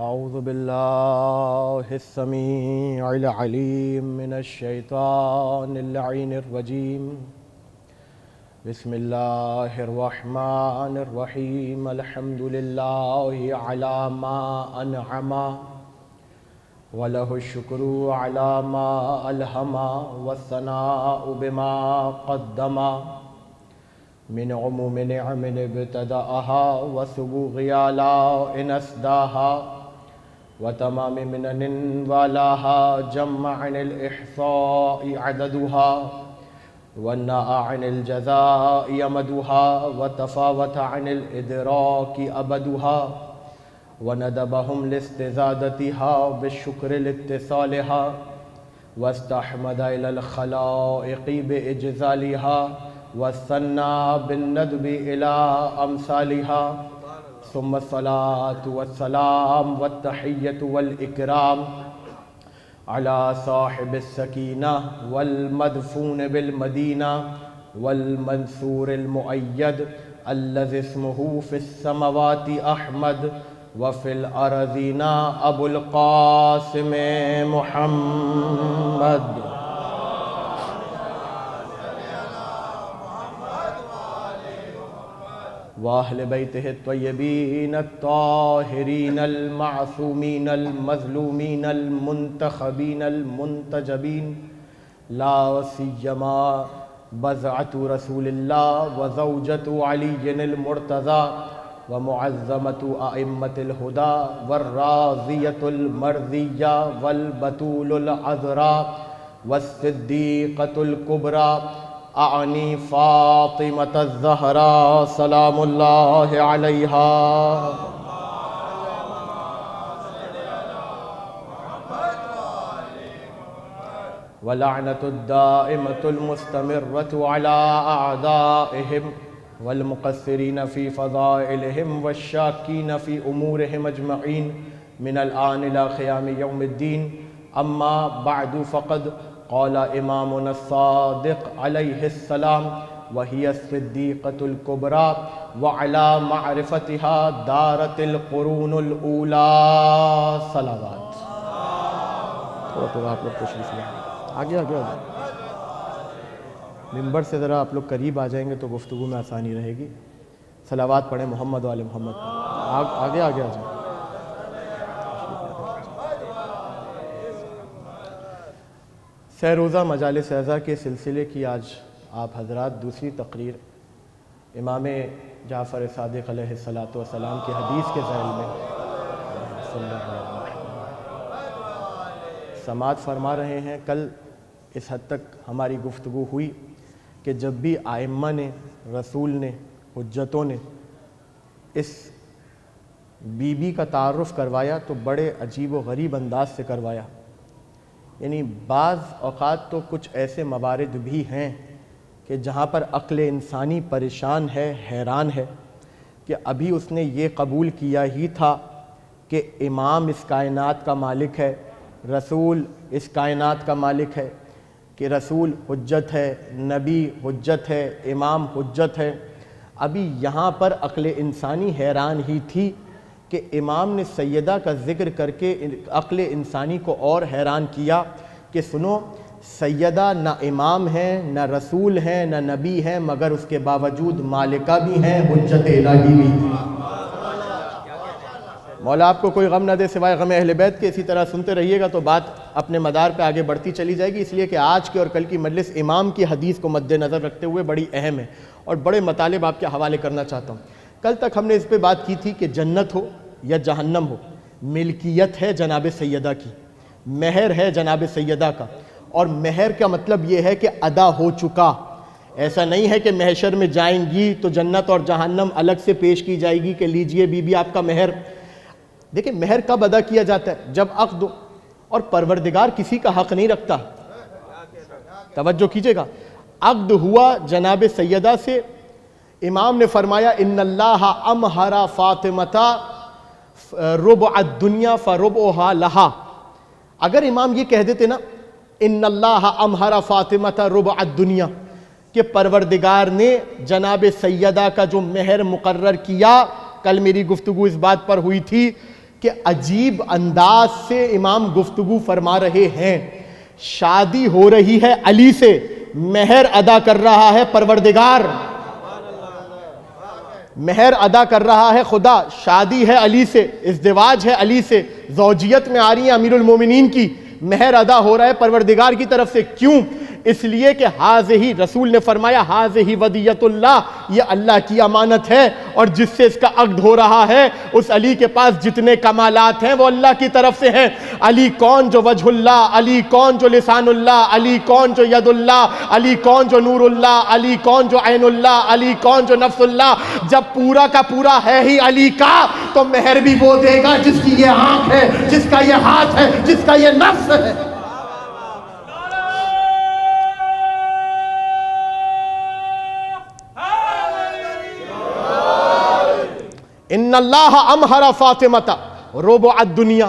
اعوذ باللہ السمیع العلیم من الشیطان اللعین الرجیم بسم اللہ الرحمن الرحیم الحمد للہ علی ما انعم وله الشکر علی ما الہم والثناء بما قدم من عموم نعم ابتدأها وسبوغ آلاء أسداها وتمام منن والاها جمع عن الإحصاء عددها والناء عن الجزاء يمدها وتفاوت عن الإدراك أبدها وندبهم لاستزادتها بالشكر لاتصالها واستحمد إلى الخلائق بإجزالها والثناء بالندب إلى أمثالها ثم الصلاة والسلام والتحية والإكرام على صاحب السكينة والمدفون بالمدينة والمنصور المؤيد الذي اسمه في السماوات أحمد وفي الأرضين أبو القاسم محمد وأهل بيته الطيبين الطاهرين المعصومين المظلومين المنتخبين المنتجبين لا سيما بضعة رسول الله وزوجة علي المرتضى ومعظمة أئمة الهدى والرازية المرضية والبتول العذراء والصديقة الكبرى أعني فاطمة الزهراء سلام الله عليها ولعنة الدائمة المستمرة على أعدائهم والمقصرين في فضائلهم والشاكين في أمورهم أجمعين من الآن إلى قيام يوم الدين أما بعد فقد قال إمامنا الصادق عليه السلام وهي الصديقة الكبرى وعلى معرفتها دارت القرون الأولى صلوات تھوڑا آپ لوگ تشریف لیں آگے ممبر سے ذرا آپ لوگ قریب آ جائیں گے تو گفتگو میں آسانی رہے گی. صلوات پڑھیں محمد و آل محمد. آگے آ جائیں. سہ روزہ مجالس اعزا کے سلسلے کی آج آپ حضرات دوسری تقریر امام جعفر صادق علیہ السلام کی حدیث کے ذیل میں سماعت فرما رہے ہیں. کل اس حد تک ہماری گفتگو ہوئی کہ جب بھی ائمہ نے، رسول نے، حجتوں نے اس بی بی کا تعارف کروایا تو بڑے عجیب و غریب انداز سے کروایا. یعنی بعض اوقات تو کچھ ایسے موارد بھی ہیں کہ جہاں پر عقل انسانی پریشان ہے، حیران ہے کہ ابھی اس نے یہ قبول کیا ہی تھا کہ امام اس کائنات کا مالک ہے، رسول اس کائنات کا مالک ہے، کہ رسول حجت ہے، نبی حجت ہے، امام حجت ہے. ابھی یہاں پر عقل انسانی حیران ہی تھی کہ امام نے سیدہ کا ذکر کر کے عقل انسانی کو اور حیران کیا کہ سنو، سیدہ نہ امام ہیں، نہ رسول ہیں، نہ نبی ہیں، مگر اس کے باوجود مالکہ بھی ہیں، حجت الہی بھی. مولا آپ کو کوئی غم نہ دے سوائے غم اہل بیت کے. اسی طرح سنتے رہیے گا تو بات اپنے مدار پہ آگے بڑھتی چلی جائے گی. اس لیے کہ آج کی اور کل کی مجلس امام کی حدیث کو مد نظر رکھتے ہوئے بڑی اہم ہے اور بڑے مطالب آپ کے حوالے کرنا چاہتا ہوں. کل تک ہم نے اس پہ بات کی تھی کہ جنت ہو یا جہنم ہو، ملکیت ہے جناب سیدہ کی، مہر ہے جناب سیدہ کا. اور مہر کا مطلب یہ ہے کہ ادا ہو چکا. ایسا نہیں ہے کہ محشر میں جائیں گی تو جنت اور جہنم الگ سے پیش کی جائے گی کہ لیجئے بی بی آپ کا مہر. دیکھیں مہر کب ادا کیا جاتا ہے؟ جب عقد ہو. اور پروردگار کسی کا حق نہیں رکھتا. توجہ کیجئے گا. عقد ہوا جناب سیدہ سے، امام نے فرمایا ان اللہ امہر فاطمہ ربع الدنیا فربعها لہا. اگر امام یہ کہہ دیتے نا ان اللہ امہر فاطمہ ربع الدنیا، کہ پروردگار نے جناب سیدہ کا جو مہر مقرر کیا، کل میری گفتگو اس بات پر ہوئی تھی کہ عجیب انداز سے امام گفتگو فرما رہے ہیں. شادی ہو رہی ہے علی سے، مہر ادا کر رہا ہے پروردگار، مہر ادا کر رہا ہے خدا. شادی ہے علی سے، ازدواج ہے علی سے، زوجیت میں آ رہی ہیں امیر المومنین کی، مہر ادا ہو رہا ہے پروردگار کی طرف سے. کیوں؟ اس لیے کہ ہاذہی، رسول نے فرمایا ہاذہی ودیۃ اللہ، یہ اللہ کی امانت ہے، اور جس سے اس کا عقد ہو رہا ہے اس علی کے پاس جتنے کمالات ہیں وہ اللہ کی طرف سے ہیں. علی کون؟ جو وجہ اللہ، علی کون؟ جو لسان اللہ، علی کون؟ جو ید اللہ، علی کون؟ جو نور اللہ، علی کون؟ جو عین اللہ، علی کون؟ جو نفس اللہ. جب پورا کا پورا ہے ہی علی کا، تو مہر بھی وہ دے گا جس کی یہ آنکھ ہے، جس کا یہ ہاتھ ہے، جس کا یہ نفس ہے. ان اللہ امہر فاطمہ ربع الدنیا.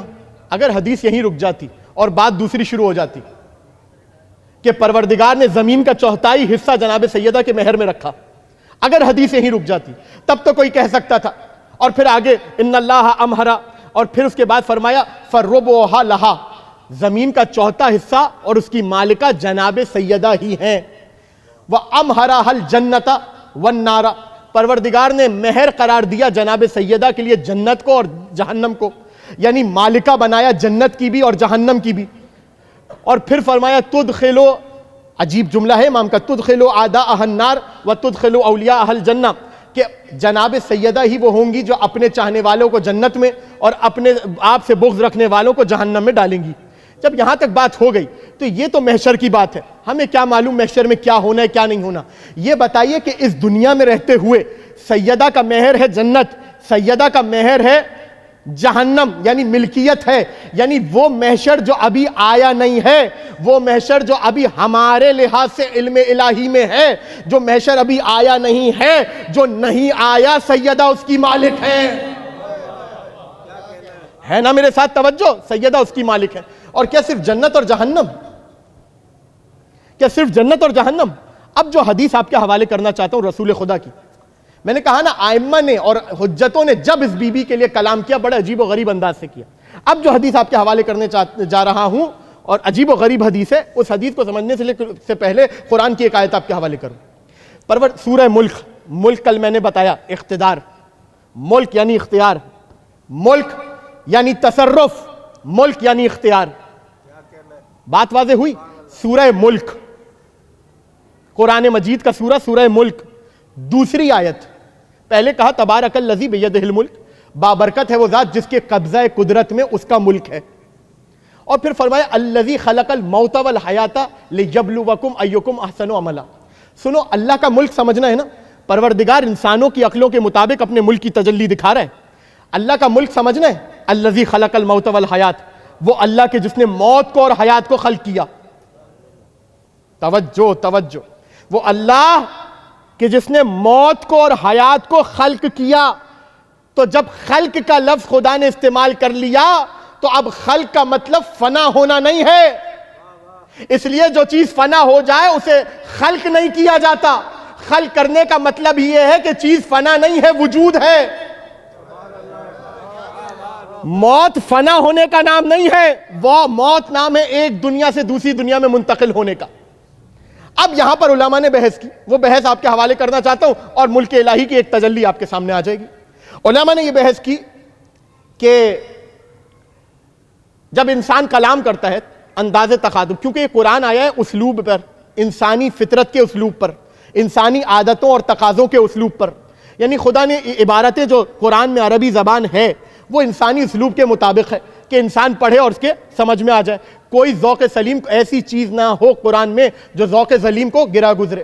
اگر حدیث یہیں رک جاتی اور بات دوسری شروع ہو جاتی کہ پروردگار نے زمین کا چوتھائی حصہ جناب سیدہ کے مہر میں رکھا، اگر حدیث یہیں رک جاتی تب تو کوئی کہہ سکتا تھا. اور پھر آگے ان اللہ امہر، اور پھر اس کے بعد فرمایا فربعھا لہا، زمین کا چوتھا حصہ اور اس کی مالکہ جناب سیدہ ہی ہیں. وامہرھا الجنۃ والنار، پروردگار نے مہر قرار دیا جناب سیدہ کے لیے جنت کو اور جہنم کو، یعنی مالکہ بنایا جنت کی بھی اور جہنم کی بھی. اور پھر فرمایا تدخلو، عجیب جملہ ہے امام کا، تدخلو اعداء النار وتدخلو اولیاء الجنہ، کہ جناب سیدہ ہی وہ ہوں گی جو اپنے چاہنے والوں کو جنت میں اور اپنے آپ سے بغض رکھنے والوں کو جہنم میں ڈالیں گی. جب یہاں تک بات ہو گئی تو یہ تو محشر کی بات ہے، ہمیں کیا معلوم محشر میں کیا ہونا ہے کیا نہیں ہونا. یہ بتائیے کہ اس دنیا میں رہتے ہوئے سیدہ کا مہر ہے جنت، سیدہ کا مہر ہے جہنم، یعنی ملکیت ہے، یعنی وہ محشر جو ابھی آیا نہیں ہے، وہ محشر جو ابھی ہمارے لحاظ سے علم الہی میں ہے، جو محشر ابھی آیا نہیں ہے، جو نہیں آیا سیدہ اس کی مالک ہے نا میرے ساتھ توجہ؟ سیدہ اس کی مالک ہے. اور کیا صرف جنت اور جہنم؟ کیا صرف جنت اور جہنم؟ اب جو حدیث آپ کے حوالے کرنا چاہتا ہوں رسول خدا کی، میں نے کہا نا آئمہ نے اور حجتوں نے جب اس بی بی کے لیے کلام کیا بڑے عجیب و غریب انداز سے کیا. اب جو حدیث آپ کے حوالے کرنے جا رہا ہوں، اور عجیب و غریب حدیث ہے، اس حدیث کو سمجھنے سے پہلے قرآن کی ایک آیت آپ کے حوالے کروں. سورہ ملک، ملک کل میں نے بتایا اقتدار، ملک یعنی اختیار، ملک یعنی تصرف، ملک یعنی اختیار. بات واضح ہوئی؟ سورہ ملک، قرآن مجید کا سورہ، سورہ ملک. دوسری آیت، پہلے کہا تبارک الذی بیدہ الملک، بابرکت ہے وہ ذات جس کے قبضہ قدرت میں اس کا ملک ہے. اور پھر فرمایا الذی خلق الموت والحیات لیبلوکم ایکم احسن عملا. سنو، اللہ کا ملک سمجھنا ہے نا، پروردگار انسانوں کی عقلوں کے مطابق اپنے ملک کی تجلی دکھا رہا ہے. اللہ کا ملک سمجھنا ہے، الذی خلق الموت والحیات، وہ اللہ کے جس نے موت کو اور حیات کو خلق کیا. توجہ توجہ، وہ اللہ کہ جس نے موت کو اور حیات کو خلق کیا. تو جب خلق کا لفظ خدا نے استعمال کر لیا تو اب خلق کا مطلب فنا ہونا نہیں ہے. اس لیے جو چیز فنا ہو جائے اسے خلق نہیں کیا جاتا. خلق کرنے کا مطلب یہ ہے کہ چیز فنا نہیں ہے، وجود ہے. موت فنا ہونے کا نام نہیں ہے، وہ موت نام ہے ایک دنیا سے دوسری دنیا میں منتقل ہونے کا. اب یہاں پر علماء نے بحث کی، وہ بحث آپ کے حوالے کرنا چاہتا ہوں اور ملک الہی کی ایک تجلی آپ کے سامنے آ جائے گی. علماء نے یہ بحث کی کہ جب انسان کلام کرتا ہے انداز تخاطب، کیونکہ یہ قرآن آیا ہے اسلوب پر، انسانی فطرت کے اسلوب پر، انسانی عادتوں اور تقاضوں کے اسلوب پر، یعنی خدا نے عبارتیں جو قرآن میں عربی زبان ہے وہ انسانی اسلوب کے مطابق ہے کہ انسان پڑھے اور اس کے سمجھ میں آ جائے. کوئی ذوق سلیم ایسی چیز نہ ہو قرآن میں جو ذوق سلیم کو گرا گزرے.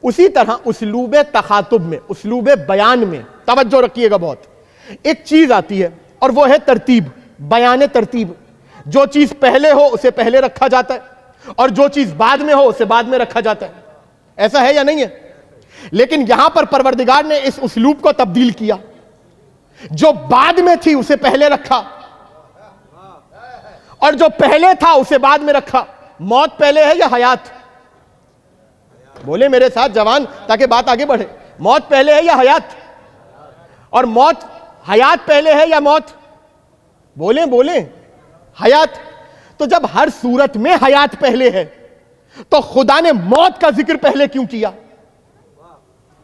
اسی طرح اسلوب تخاطب میں، اسلوب بیان میں توجہ رکھیے گا بہت، ایک چیز آتی ہے اور وہ ہے ترتیب، بیان ترتیب. جو چیز پہلے ہو اسے پہلے رکھا جاتا ہے اور جو چیز بعد میں ہو اسے بعد میں رکھا جاتا ہے. ایسا ہے یا نہیں ہے؟ لیکن یہاں پر پروردگار نے اس اسلوب کو تبدیل کیا، جو بعد میں تھی اسے پہلے رکھا اور جو پہلے تھا اسے بعد میں رکھا. موت پہلے ہے یا حیات؟ بولے میرے ساتھ جوان تاکہ بات آگے بڑھے. موت پہلے ہے یا حیات؟ اور موت حیات پہلے ہے یا موت؟ بولیں بولیں. حیات. تو جب ہر صورت میں حیات پہلے ہے تو خدا نے موت کا ذکر پہلے کیوں کیا؟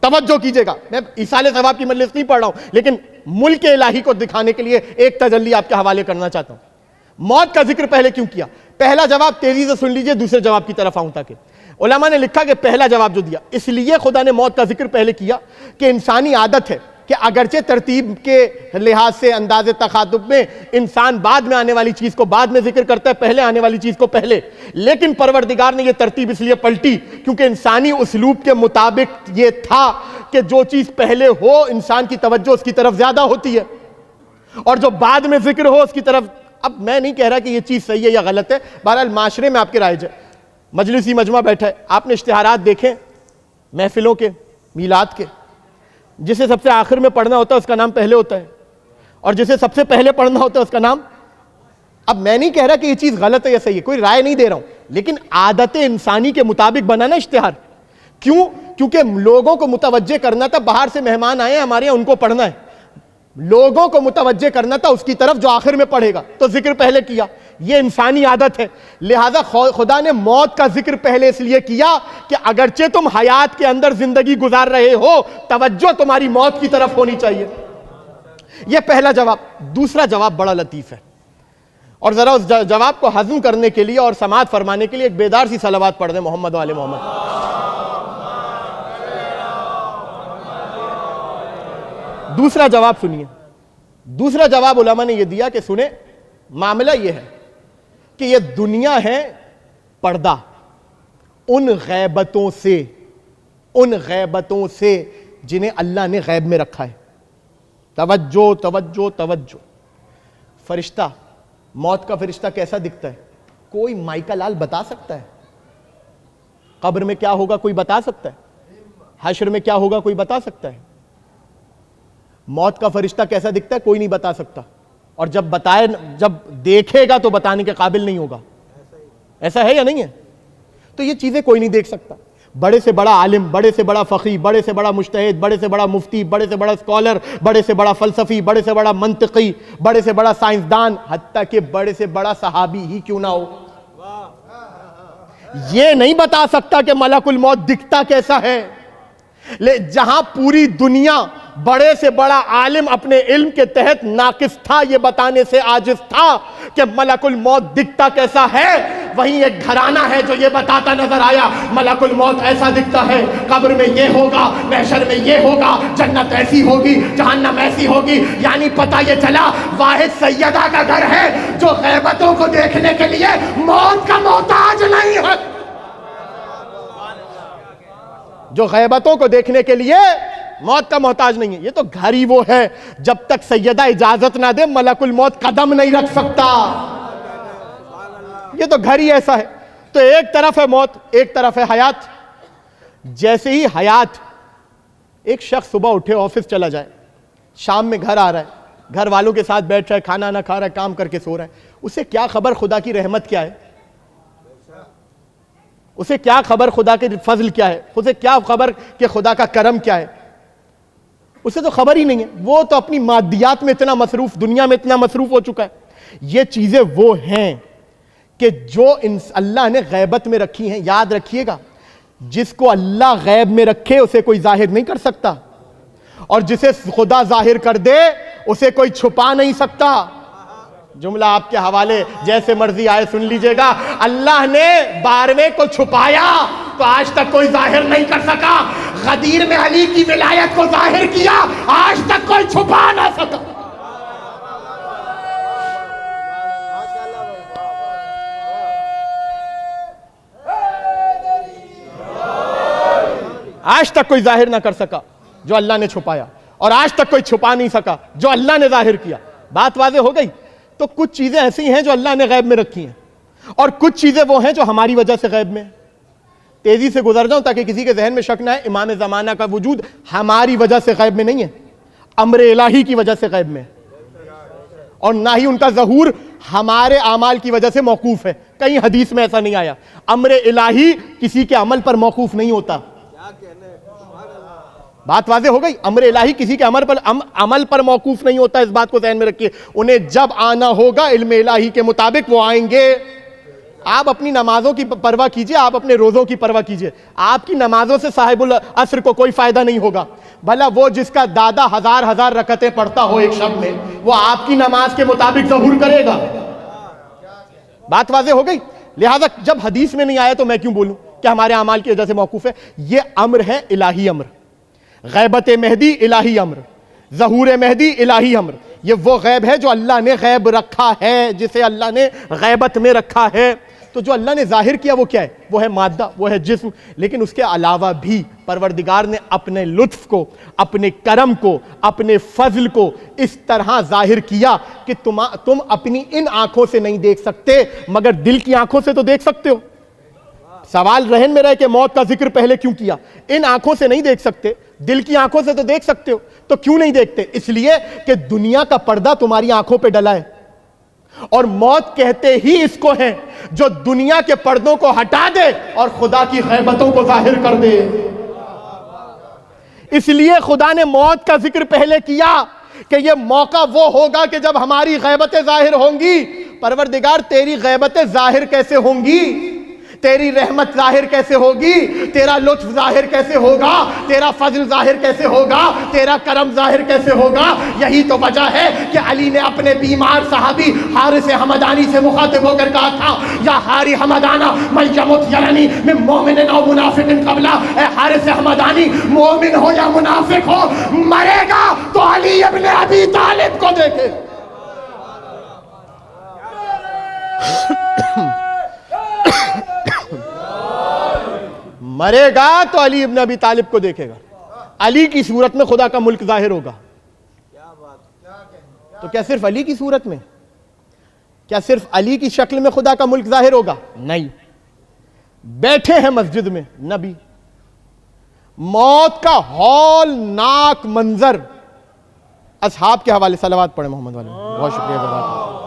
توجہ کیجئے گا, میں ایصال ثواب کی مجلس نہیں پڑھ رہا ہوں, لیکن ملک الہی کو دکھانے کے لیے ایک تجلی آپ کے حوالے کرنا چاہتا ہوں. موت کا ذکر پہلے کیوں کیا؟ پہلا جواب تیزی سے سن لیجئے, دوسرے جواب کی طرف آؤں تاکہ. علماء نے لکھا کہ پہلا جواب جو دیا, اس لیے خدا نے موت کا ذکر پہلے کیا کہ انسانی عادت ہے کہ اگرچہ ترتیب کے لحاظ سے انداز تخاطب میں انسان بعد میں آنے والی چیز کو بعد میں ذکر کرتا ہے, پہلے آنے والی چیز کو پہلے, لیکن پروردگار نے یہ ترتیب اس لیے پلٹی کیونکہ انسانی اسلوب کے مطابق یہ تھا کہ جو چیز پہلے ہو انسان کی توجہ اس کی طرف زیادہ ہوتی ہے, اور جو بعد میں ذکر ہو اس کی طرف. اب میں نہیں کہہ رہا کہ یہ چیز صحیح ہے یا غلط ہے, بہرحال معاشرے میں آپ کے رائج ہے. مجلسی مجمع بیٹھا ہے, آپ نے اشتہارات دیکھیں محفلوں کے, میلاد کے, جسے سب سے آخر میں پڑھنا ہوتا ہے اس کا نام پہلے ہوتا ہے, اور جسے سب سے پہلے پڑھنا ہوتا ہے اس کا نام. اب میں نہیں کہہ رہا کہ یہ چیز غلط ہے یا صحیح ہے, کوئی رائے نہیں دے رہا ہوں, لیکن عادت انسانی کے مطابق بنانا اشتہار. کیوں؟ کیونکہ لوگوں کو متوجہ کرنا تھا, باہر سے مہمان آئے ہیں ہمارے یہاں ان کو پڑھنا ہے, لوگوں کو متوجہ کرنا تھا اس کی طرف جو آخر میں پڑھے گا, تو ذکر پہلے کیا. یہ انسانی عادت ہے, لہذا خدا نے موت کا ذکر پہلے اس لیے کیا کہ اگرچہ تم حیات کے اندر زندگی گزار رہے ہو, توجہ تمہاری موت کی طرف ہونی چاہیے. یہ پہلا جواب. دوسرا جواب بڑا لطیف ہے, اور ذرا اس جواب کو ہضم کرنے کے لیے اور سماعت فرمانے کے لیے ایک بیدار سی صلوات پڑھ دیں محمد و آل محمد. دوسرا جواب سنیے. دوسرا جواب علماء نے یہ دیا کہ سنیں, معاملہ یہ ہے کہ یہ دنیا ہے پردہ ان غیبتوں سے جنہیں اللہ نے غیب میں رکھا ہے. توجہ توجہ توجہ. فرشتہ, موت کا فرشتہ کیسا دکھتا ہے؟ کوئی مائکا لال بتا سکتا ہے؟ قبر میں کیا ہوگا کوئی بتا سکتا ہے؟ حشر میں کیا ہوگا کوئی بتا سکتا ہے؟ موت کا فرشتہ کیسا دکھتا ہے کوئی نہیں بتا سکتا, اور جب دیکھے گا تو بتانے کے قابل نہیں ہوگا. ایسا ہے یا نہیں ہے؟ تو یہ چیزیں کوئی نہیں دیکھ سکتا. بڑے سے بڑا عالم, بڑے سے بڑا فقیہ, بڑے سے بڑا مجتہد, بڑے سے بڑا مفتی, بڑے سے بڑا اسکالر, بڑے سے بڑا فلسفی, بڑے سے بڑا منطقی, بڑے سے بڑا سائنسدان, حتیٰ کہ بڑے سے بڑا صحابی ہی کیوں نہ ہو, یہ نہیں بتا سکتا کہ ملک الموت دکھتا کیسا ہے. جہاں پوری دنیا بڑے سے بڑا عالم اپنے علم کے تحت ناقص تھا, یہ بتانے سے عاجز تھا کہ ملک الموت دکھتا کیسا ہے, وہیں ایک گھرانہ ہے جو یہ بتاتا نظر آیا ملک الموت ایسا دکھتا ہے, قبر میں یہ ہوگا, محشر میں یہ ہوگا, جنت ایسی ہوگی, جہنم ایسی ہوگی. یعنی پتہ یہ چلا واحد سیدہ کا گھر ہے جو غیبتوں کو دیکھنے کے لیے موت کا محتاج نہیں ہے, جو غیبتوں کو دیکھنے کے لیے موت کا محتاج نہیں ہے. یہ تو گھر ہی وہ ہے, جب تک سیدہ اجازت نہ دے ملک الموت قدم نہیں رکھ سکتا. یہ تو گھر ہی ایسا ہے. تو ایک طرف ہے موت, ایک طرف ہے حیات. جیسے ہی حیات, ایک شخص صبح اٹھے آفس چلا جائے, شام میں گھر آ رہا ہے, گھر والوں کے ساتھ بیٹھ رہا ہے, کھانا نہ کھا رہا ہے, کام کر کے سو رہا ہے, اسے کیا خبر خدا کی رحمت کیا ہے, اسے کیا خبر خدا کے فضل کیا ہے, اسے کیا خبر کہ خدا کا کرم کیا ہے, اسے تو خبر ہی نہیں ہے. وہ تو اپنی مادیات میں اتنا مصروف, دنیا میں اتنا مصروف ہو چکا ہے. یہ چیزیں وہ ہیں کہ جو اللہ نے غیبت میں رکھی ہیں. یاد رکھیے گا, جس کو اللہ غیب میں رکھے اسے کوئی ظاہر نہیں کر سکتا, اور جسے خدا ظاہر کر دے اسے کوئی چھپا نہیں سکتا. جملہ آپ کے حوالے جیسے مرضی آئے سن لیجئے گا. اللہ نے 12ویں کو چھپایا تو آج تک کوئی ظاہر نہیں کر سکا. غدیر میں علی کی ولایت کو ظاہر کیا, آج تک کوئی چھپا نہ سکا. آج تک کوئی ظاہر نہ کر سکا جو اللہ نے چھپایا, اور آج تک کوئی چھپا نہیں سکا جو اللہ نے ظاہر کیا. بات واضح ہو گئی. تو کچھ چیزیں ایسی ہیں جو اللہ نے غیب میں رکھی ہیں, اور کچھ چیزیں وہ ہیں جو ہماری وجہ سے غیب میں. تیزی سے گزر جاؤں تاکہ کسی کے ذہن میں شک نہ ہے. امام زمانہ کا وجود ہماری وجہ سے غیب میں نہیں ہے, امر الہی کی وجہ سے غیب میں, اور نہ ہی ان کا ظہور ہمارے اعمال کی وجہ سے موقوف ہے. کہیں حدیث میں ایسا نہیں آیا. امر الہی کسی کے عمل پر موقوف نہیں ہوتا. بات واضح ہو گئی. امر الہی کسی کے عمل پر موقوف نہیں ہوتا, اس بات کو ذہن میں رکھیے. انہیں جب آنا ہوگا علم الہی کے مطابق وہ آئیں گے. آپ اپنی نمازوں کی پرواہ کیجئے, آپ اپنے روزوں کی پرواہ کیجئے. آپ کی نمازوں سے صاحب العصر کو کوئی فائدہ نہیں ہوگا. بھلا وہ جس کا دادا ہزار رکعتیں پڑھتا ہو ایک شب میں, وہ آپ کی نماز کے مطابق ظہور کرے گا. بات واضح ہو گئی. لہذا جب حدیث میں نہیں آیا تو میں کیوں بولوں کہ ہمارے اعمال کی وجہ سے موقوف ہے. یہ امر ہے الہی امر. غیبت مہدی الہی امر, ظہور مہدی الہی امر. یہ وہ غیب ہے جو اللہ نے غیب رکھا ہے, جسے اللہ نے غیبت میں رکھا ہے. تو جو اللہ نے ظاہر کیا وہ کیا ہے؟ وہ ہے مادہ, وہ ہے جسم. لیکن اس کے علاوہ بھی پروردگار نے اپنے لطف کو, اپنے کرم کو, اپنے فضل کو اس طرح ظاہر کیا کہ تم اپنی ان آنکھوں سے نہیں دیکھ سکتے مگر دل کی آنکھوں سے تو دیکھ سکتے ہو. سوال رہن میں رہے کہ موت کا ذکر پہلے کیوں کیا؟ ان آنکھوں سے نہیں دیکھ سکتے, دل کی آنکھوں سے تو دیکھ سکتے ہو. تو کیوں نہیں دیکھتے؟ اس لیے کہ دنیا کا پردہ تمہاری آنکھوں پہ ڈلا ہے. اور موت کہتے ہی اس کو ہیں جو دنیا کے پردوں کو ہٹا دے اور خدا کی غیبتوں کو ظاہر کر دے. اس لیے خدا نے موت کا ذکر پہلے کیا کہ یہ موقع وہ ہوگا کہ جب ہماری غیبتیں ظاہر ہوں گی. پروردگار تیری غیبتیں ظاہر کیسے ہوں گی؟ تیری رحمت ظاہر کیسے ہوگی؟ تیرا لطف ظاہر کیسے ہوگا؟ تیرا فضل ظاہر کیسے ہوگا؟ تیرا کرم ظاہر کیسے ہوگا؟ یہی تو وجہ ہے کہ علی نے اپنے بیمار صحابی حارث حمدانی سے مخاطب ہو کر کہا تھا, یا حاری حمدانہ من یمت یرنی من مومن او منافق قبلہ. اے حارث حمدانی, مومن ہو یا منافق ہو, مرے گا تو علی ابن ابی طالب کو دیکھے. مرے گا تو علی ابن ابی طالب کو دیکھے گا. علی کی صورت میں خدا کا ملک ظاہر ہوگا. تو کیا صرف علی کی صورت میں؟ کیا صرف علی کی شکل میں خدا کا ملک ظاہر ہوگا؟ نہیں. بیٹھے ہیں مسجد میں نبی, موت کا ہولناک منظر. اصحاب کے حوالے صلوات پڑھیں محمد والے. بہت شکریہ جزاک.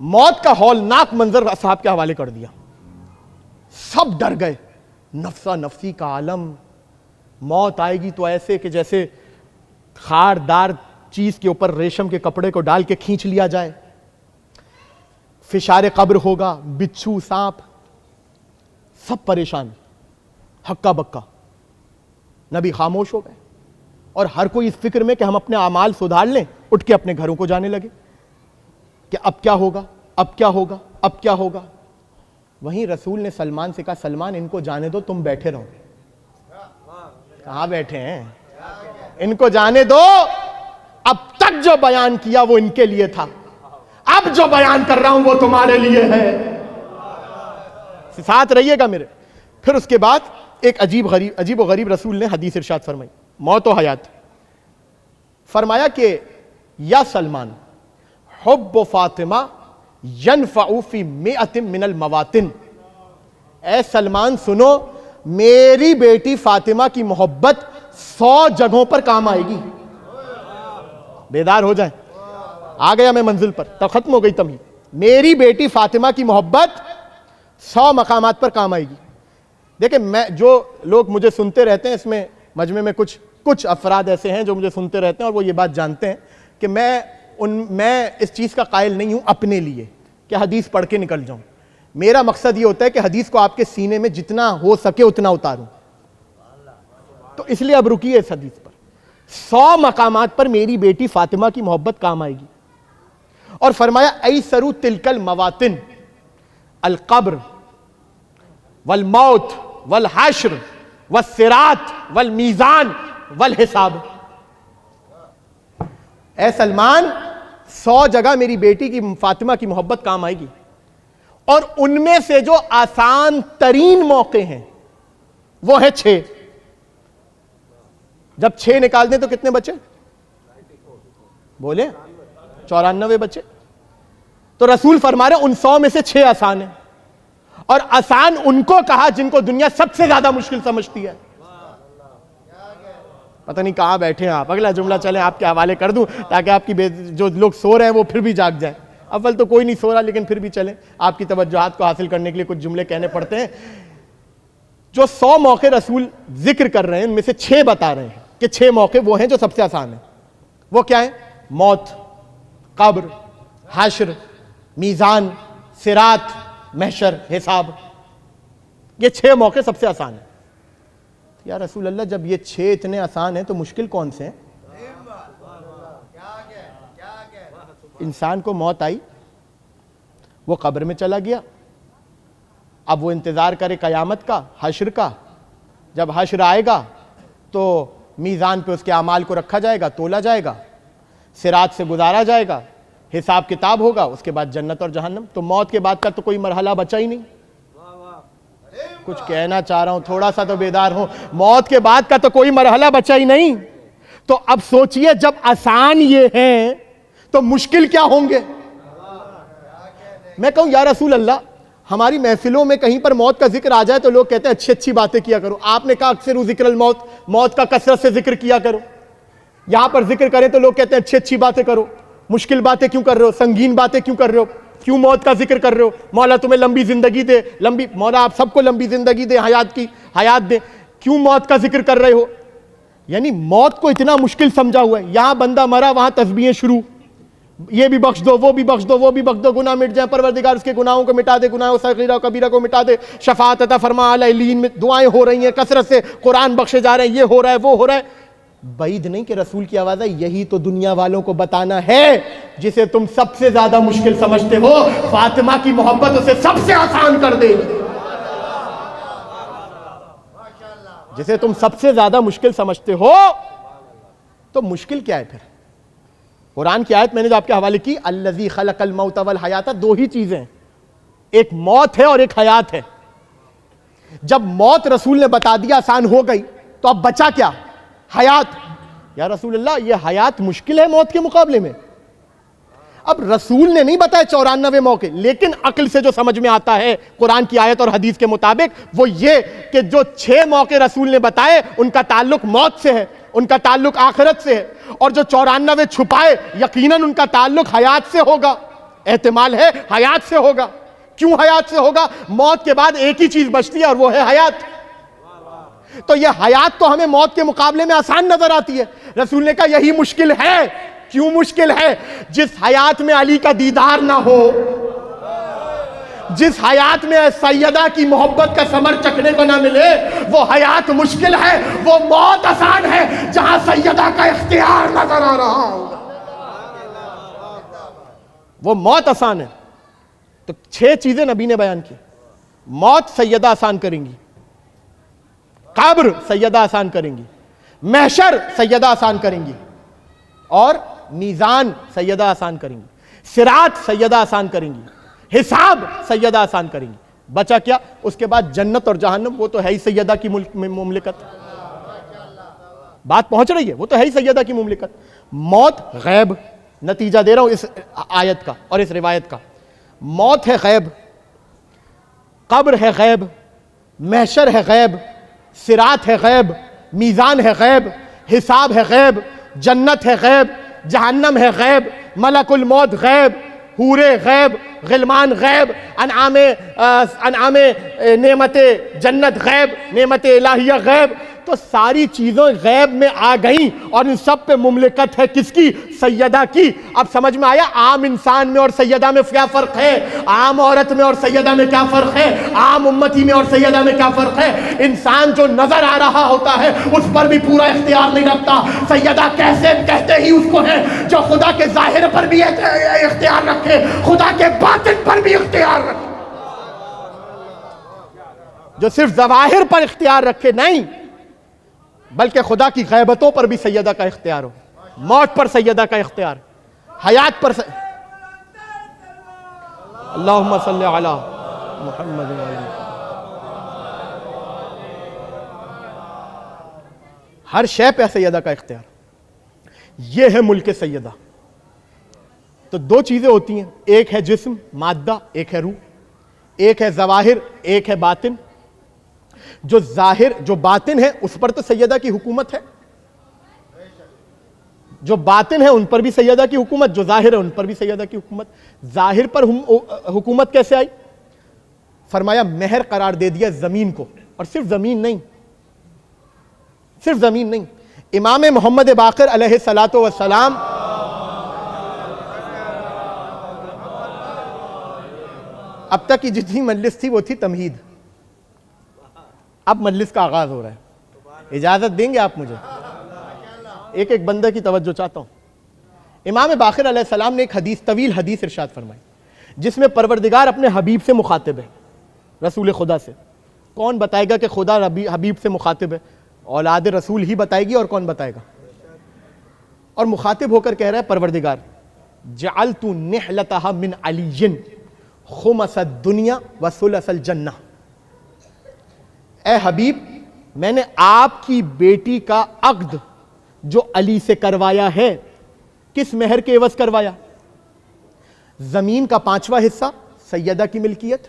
موت کا ہولناک منظر اصحاب کے حوالے کر دیا. سب ڈر گئے. نفسا نفسی کا عالم. موت آئے گی تو ایسے کہ جیسے خاردار چیز کے اوپر ریشم کے کپڑے کو ڈال کے کھینچ لیا جائے. فشار قبر ہوگا, بچھو, سانپ, سب پریشان, ہکا بکا. نبی خاموش ہو گئے اور ہر کوئی اس فکر میں کہ ہم اپنے اعمال سدھار لیں. اٹھ کے اپنے گھروں کو جانے لگے کہ اب کیا ہوگا, اب کیا ہوگا, اب کیا ہوگا. وہیں رسول نے سلمان سے کہا, سلمان ان کو جانے دو, تم بیٹھے رہو. کہاں بیٹھے ہیں؟ ان کو جانے دو. اب تک جو بیان کیا وہ ان کے لیے تھا, اب جو بیان کر رہا ہوں وہ تمہارے لیے ہے. ساتھ رہیے گا میرے. پھر اس کے بعد ایک عجیب و غریب رسول نے حدیث ارشاد فرمائی, موت و حیات. فرمایا کہ یا سلمان, حب فاطمہ ینفع فی مئۃ من المواطن. اے سلمان سنو, میری بیٹی فاطمہ کی محبت 100 جگہوں پر کام آئے گی. بیدار ہو جائیں, آ گیا میں منزل پر, تب ختم ہو گئی تمہیں. میری بیٹی فاطمہ کی محبت 100 مقامات پر کام آئے گی. دیکھیں, میں جو لوگ مجھے سنتے رہتے ہیں, اس میں مجمع میں کچھ افراد ایسے ہیں جو مجھے سنتے رہتے ہیں اور وہ یہ بات جانتے ہیں کہ میں اس چیز کا قائل نہیں ہوں اپنے لیے کہ حدیث پڑھ کے نکل جاؤں. میرا مقصد یہ ہوتا ہے کہ حدیث کو آپ کے سینے میں جتنا ہو سکے اتنا اتاروں. تو اس لیے اب رکیے اس حدیث پر. 100 مقامات پر میری بیٹی فاطمہ کی محبت کام آئے گی. اور فرمایا ایسرو تلک المواطن القبر والموت والحشر والصراط والمیزان والحساب. اے سلمان, 100 جگہ میری بیٹی کی فاطمہ کی محبت کام آئے گی, اور ان میں سے جو آسان ترین موقع ہیں وہ ہے 6. جب 6 نکال دیں تو کتنے بچے؟ بولے 94 بچے. تو رسول فرما رہے ان 100 میں سے 6 آسان ہیں, اور آسان ان کو کہا جن کو دنیا سب سے زیادہ مشکل سمجھتی ہے. پتہ نہیں کہاں بیٹھے ہیں آپ, اگلا جملہ چلیں آپ کے حوالے کر دوں تاکہ آپ کی جو لوگ سو رہے ہیں وہ پھر بھی جاگ جائیں. اول تو کوئی نہیں سو رہا، لیکن پھر بھی چلیں آپ کی توجہات کو حاصل کرنے کے لیے کچھ جملے کہنے پڑتے ہیں. جو 100 موقع رسول ذکر کر رہے ہیں ان میں سے 6 بتا رہے ہیں کہ 6 موقع وہ ہیں جو سب سے آسان ہیں. وہ کیا ہیں؟ موت، قبر، حشر، میزان، صراط، محشر، حساب. یہ 6 موقع سب سے آسان ہیں. یا رسول اللہ جب یہ 6 اتنے آسان ہیں تو مشکل کون سے ہیں؟ انسان کو موت آئی، وہ قبر میں چلا گیا، اب وہ انتظار کرے قیامت کا، حشر کا. جب حشر آئے گا تو میزان پہ اس کے اعمال کو رکھا جائے گا، تولا جائے گا، صراط سے گزارا جائے گا، حساب کتاب ہوگا، اس کے بعد جنت اور جہنم. تو موت کے بعد کا تو کوئی مرحلہ بچا ہی نہیں. کچھ کہنا چاہ رہا ہوں، تھوڑا سا تو بیدار ہوں. موت کے بعد کا تو کوئی مرحلہ بچا ہی نہیں. تو اب سوچئے جب آسان یہ ہیں تو مشکل کیا ہوں گے؟ میں کہوں یا رسول اللہ ہماری محفلوں میں کہیں پر موت کا ذکر آ جائے تو لوگ کہتے ہیں اچھی اچھی باتیں کیا کرو. آپ نے کہا اکثر ذکر الموت، موت کا کثرت سے ذکر کیا کرو. یہاں پر ذکر کریں تو لوگ کہتے ہیں اچھی اچھی باتیں کرو. مشکل باتیں کیوں کر رہے ہو؟ سنگین باتیں کیوں کر رہے ہو؟ کیوں موت کا ذکر کر رہے ہو؟ مولا تمہیں لمبی زندگی دے، مولا آپ سب کو لمبی زندگی دے، حیات دے. کیوں موت کا ذکر کر رہے ہو؟ یعنی موت کو اتنا مشکل سمجھا ہوا ہے. یہاں بندہ مرا وہاں تسبیحیں شروع، یہ بھی بخش دو، وہ بھی بخش دو، وہ بھی بخش دو، گناہ مٹ جائیں، پروردگار اس کے گناہوں کو مٹا دے، گناہوں صغیرہ و کبیرہ کو مٹا دے، شفاعت عطا فرما. اعلی علیین میں دعائیں ہو رہی ہیں کثرت سے، قرآن بخشے جا رہے ہیں، یہ ہو رہا ہے، وہ ہو رہا ہے. بعید نہیں کہ رسول کی آواز ہے یہی تو دنیا والوں کو بتانا ہے جسے تم سب سے زیادہ مشکل سمجھتے ہو، فاطمہ کی محبت اسے سب سے آسان کر دے گی. جسے تم سب سے زیادہ مشکل سمجھتے ہو تو مشکل کیا ہے پھر؟ قرآن کی آیت میں نے جو آپ کے حوالے کی، الذی خلق الموت والحیات، 2 ہی چیزیں ہیں، ایک موت ہے اور ایک حیات ہے. جب موت رسول نے بتا دیا آسان ہو گئی تو اب بچا کیا؟ حیات. یا رسول اللہ یہ حیات مشکل ہے موت کے مقابلے میں. اب رسول نے نہیں بتایا 94 موقع، لیکن عقل سے جو سمجھ میں آتا ہے قرآن کی آیت اور حدیث کے مطابق وہ یہ کہ جو 6 موقع رسول نے بتائے ان کا تعلق موت سے ہے، ان کا تعلق آخرت سے ہے، اور جو 94 چھپائے یقیناً ان کا تعلق حیات سے ہوگا. احتمال ہے حیات سے ہوگا. کیوں حیات سے ہوگا؟ موت کے بعد ایک ہی چیز بچتی ہے اور وہ ہے حیات. تو یہ حیات تو ہمیں موت کے مقابلے میں آسان نظر آتی ہے. رسول نے کہا یہی مشکل ہے. کیوں مشکل ہے؟ جس حیات میں علی کا دیدار نہ ہو، جس حیات میں سیدہ کی محبت کا ثمر چکھنے کو نہ ملے، وہ حیات مشکل ہے. وہ موت آسان ہے جہاں سیدہ کا اختیار نظر آ رہا ہوگا. وہ موت آسان ہے. تو 6 چیزیں نبی نے بیان کی. موت سیدہ آسان کریں گی، قبر سیدہ آسان کریں گی، محشر سیدہ آسان کریں گی، اور میزان سیدہ آسان کریں گی، صراط سیدہ آسان کریں گی، حساب سیدہ آسان کریں گی. بچا کیا؟ اس کے بعد جنت اور جہنم، وہ تو ہے ہی سیدہ کی مملکت. بات پہنچ رہی ہے؟ وہ تو ہے ہی سیدہ کی مملکت. موت غیب، نتیجہ دے رہا ہوں اس آیت کا اور اس روایت کا. موت ہے غیب، قبر ہے غیب، محشر ہے غیب، صراط ہے غیب، میزان ہے غیب، حساب ہے غیب، جنت ہے غیب، جہنم ہے غیب، ملک الموت غیب، حورے غیب، غلمان غیب، انعام نعمت جنت غیب، نعمت الہیہ غیب. تو ساری چیزیں غیب میں آ گئیں اور ان سب پہ مملکت ہے کس کی؟ سیدہ کی. اب سمجھ میں آیا عام انسان میں اور سیدہ میں کیا فرق ہے؟ عام عورت میں اور سیدہ میں کیا فرق ہے؟ عام امتی میں اور سیدہ میں کیا فرق ہے؟ انسان جو نظر آ رہا ہوتا ہے اس پر بھی پورا اختیار نہیں رکھتا. سیدہ کیسے کہتے ہی اس کو ہے جو خدا کے ظاہر پر بھی اختیار رکھے، خدا کے باطن پر بھی اختیار رکھے. جو صرف ظواہر پر اختیار رکھے نہیں بلکہ خدا کی غیبتوں پر بھی سیدہ کا اختیار ہو. موت پر سیدہ کا اختیار، حیات پر اللہم صلی علی محمد وعلی. ہر شے پہ سیدہ کا اختیار. یہ ہے ملک سیدہ. تو 2 چیزیں ہوتی ہیں، ایک ہے جسم مادہ، ایک ہے روح. ایک ہے ظواہر، ایک ہے باطن. جو ظاہر جو باطن ہے اس پر تو سیدہ کی حکومت ہے. جو باطن ہے ان پر بھی سیدہ کی حکومت، جو ظاہر ہے ان پر بھی سیدہ کی حکومت. ظاہر پر حکومت کیسے آئی؟ فرمایا مہر قرار دے دیا زمین کو، اور صرف زمین نہیں، صرف زمین نہیں، امام محمد باقر علیہ الصلاۃ والسلام اب تک کی جتنی مجلس تھی وہ تھی تمہید، اب مجلس کا آغاز ہو رہا ہے. اجازت دیں گے آپ مجھے؟ ایک ایک بندے کی توجہ چاہتا ہوں. امام باقر علیہ السلام نے ایک حدیث، طویل حدیث ارشاد فرمائی جس میں پروردگار اپنے حبیب سے مخاطب ہے، رسول خدا سے. کون بتائے گا کہ خدا حبیب سے مخاطب ہے؟ اولاد رسول ہی بتائے گی، اور کون بتائے گا؟ اور مخاطب ہو کر کہہ رہا ہے پروردگار جعلت نحلتها من علی خمس الدنیا وثلث الجنہ. اے حبیب، میں نے آپ کی بیٹی کا عقد جو علی سے کروایا ہے، کس مہر کے عوض کروایا؟ زمین کا 5واں حصہ سیدہ کی ملکیت،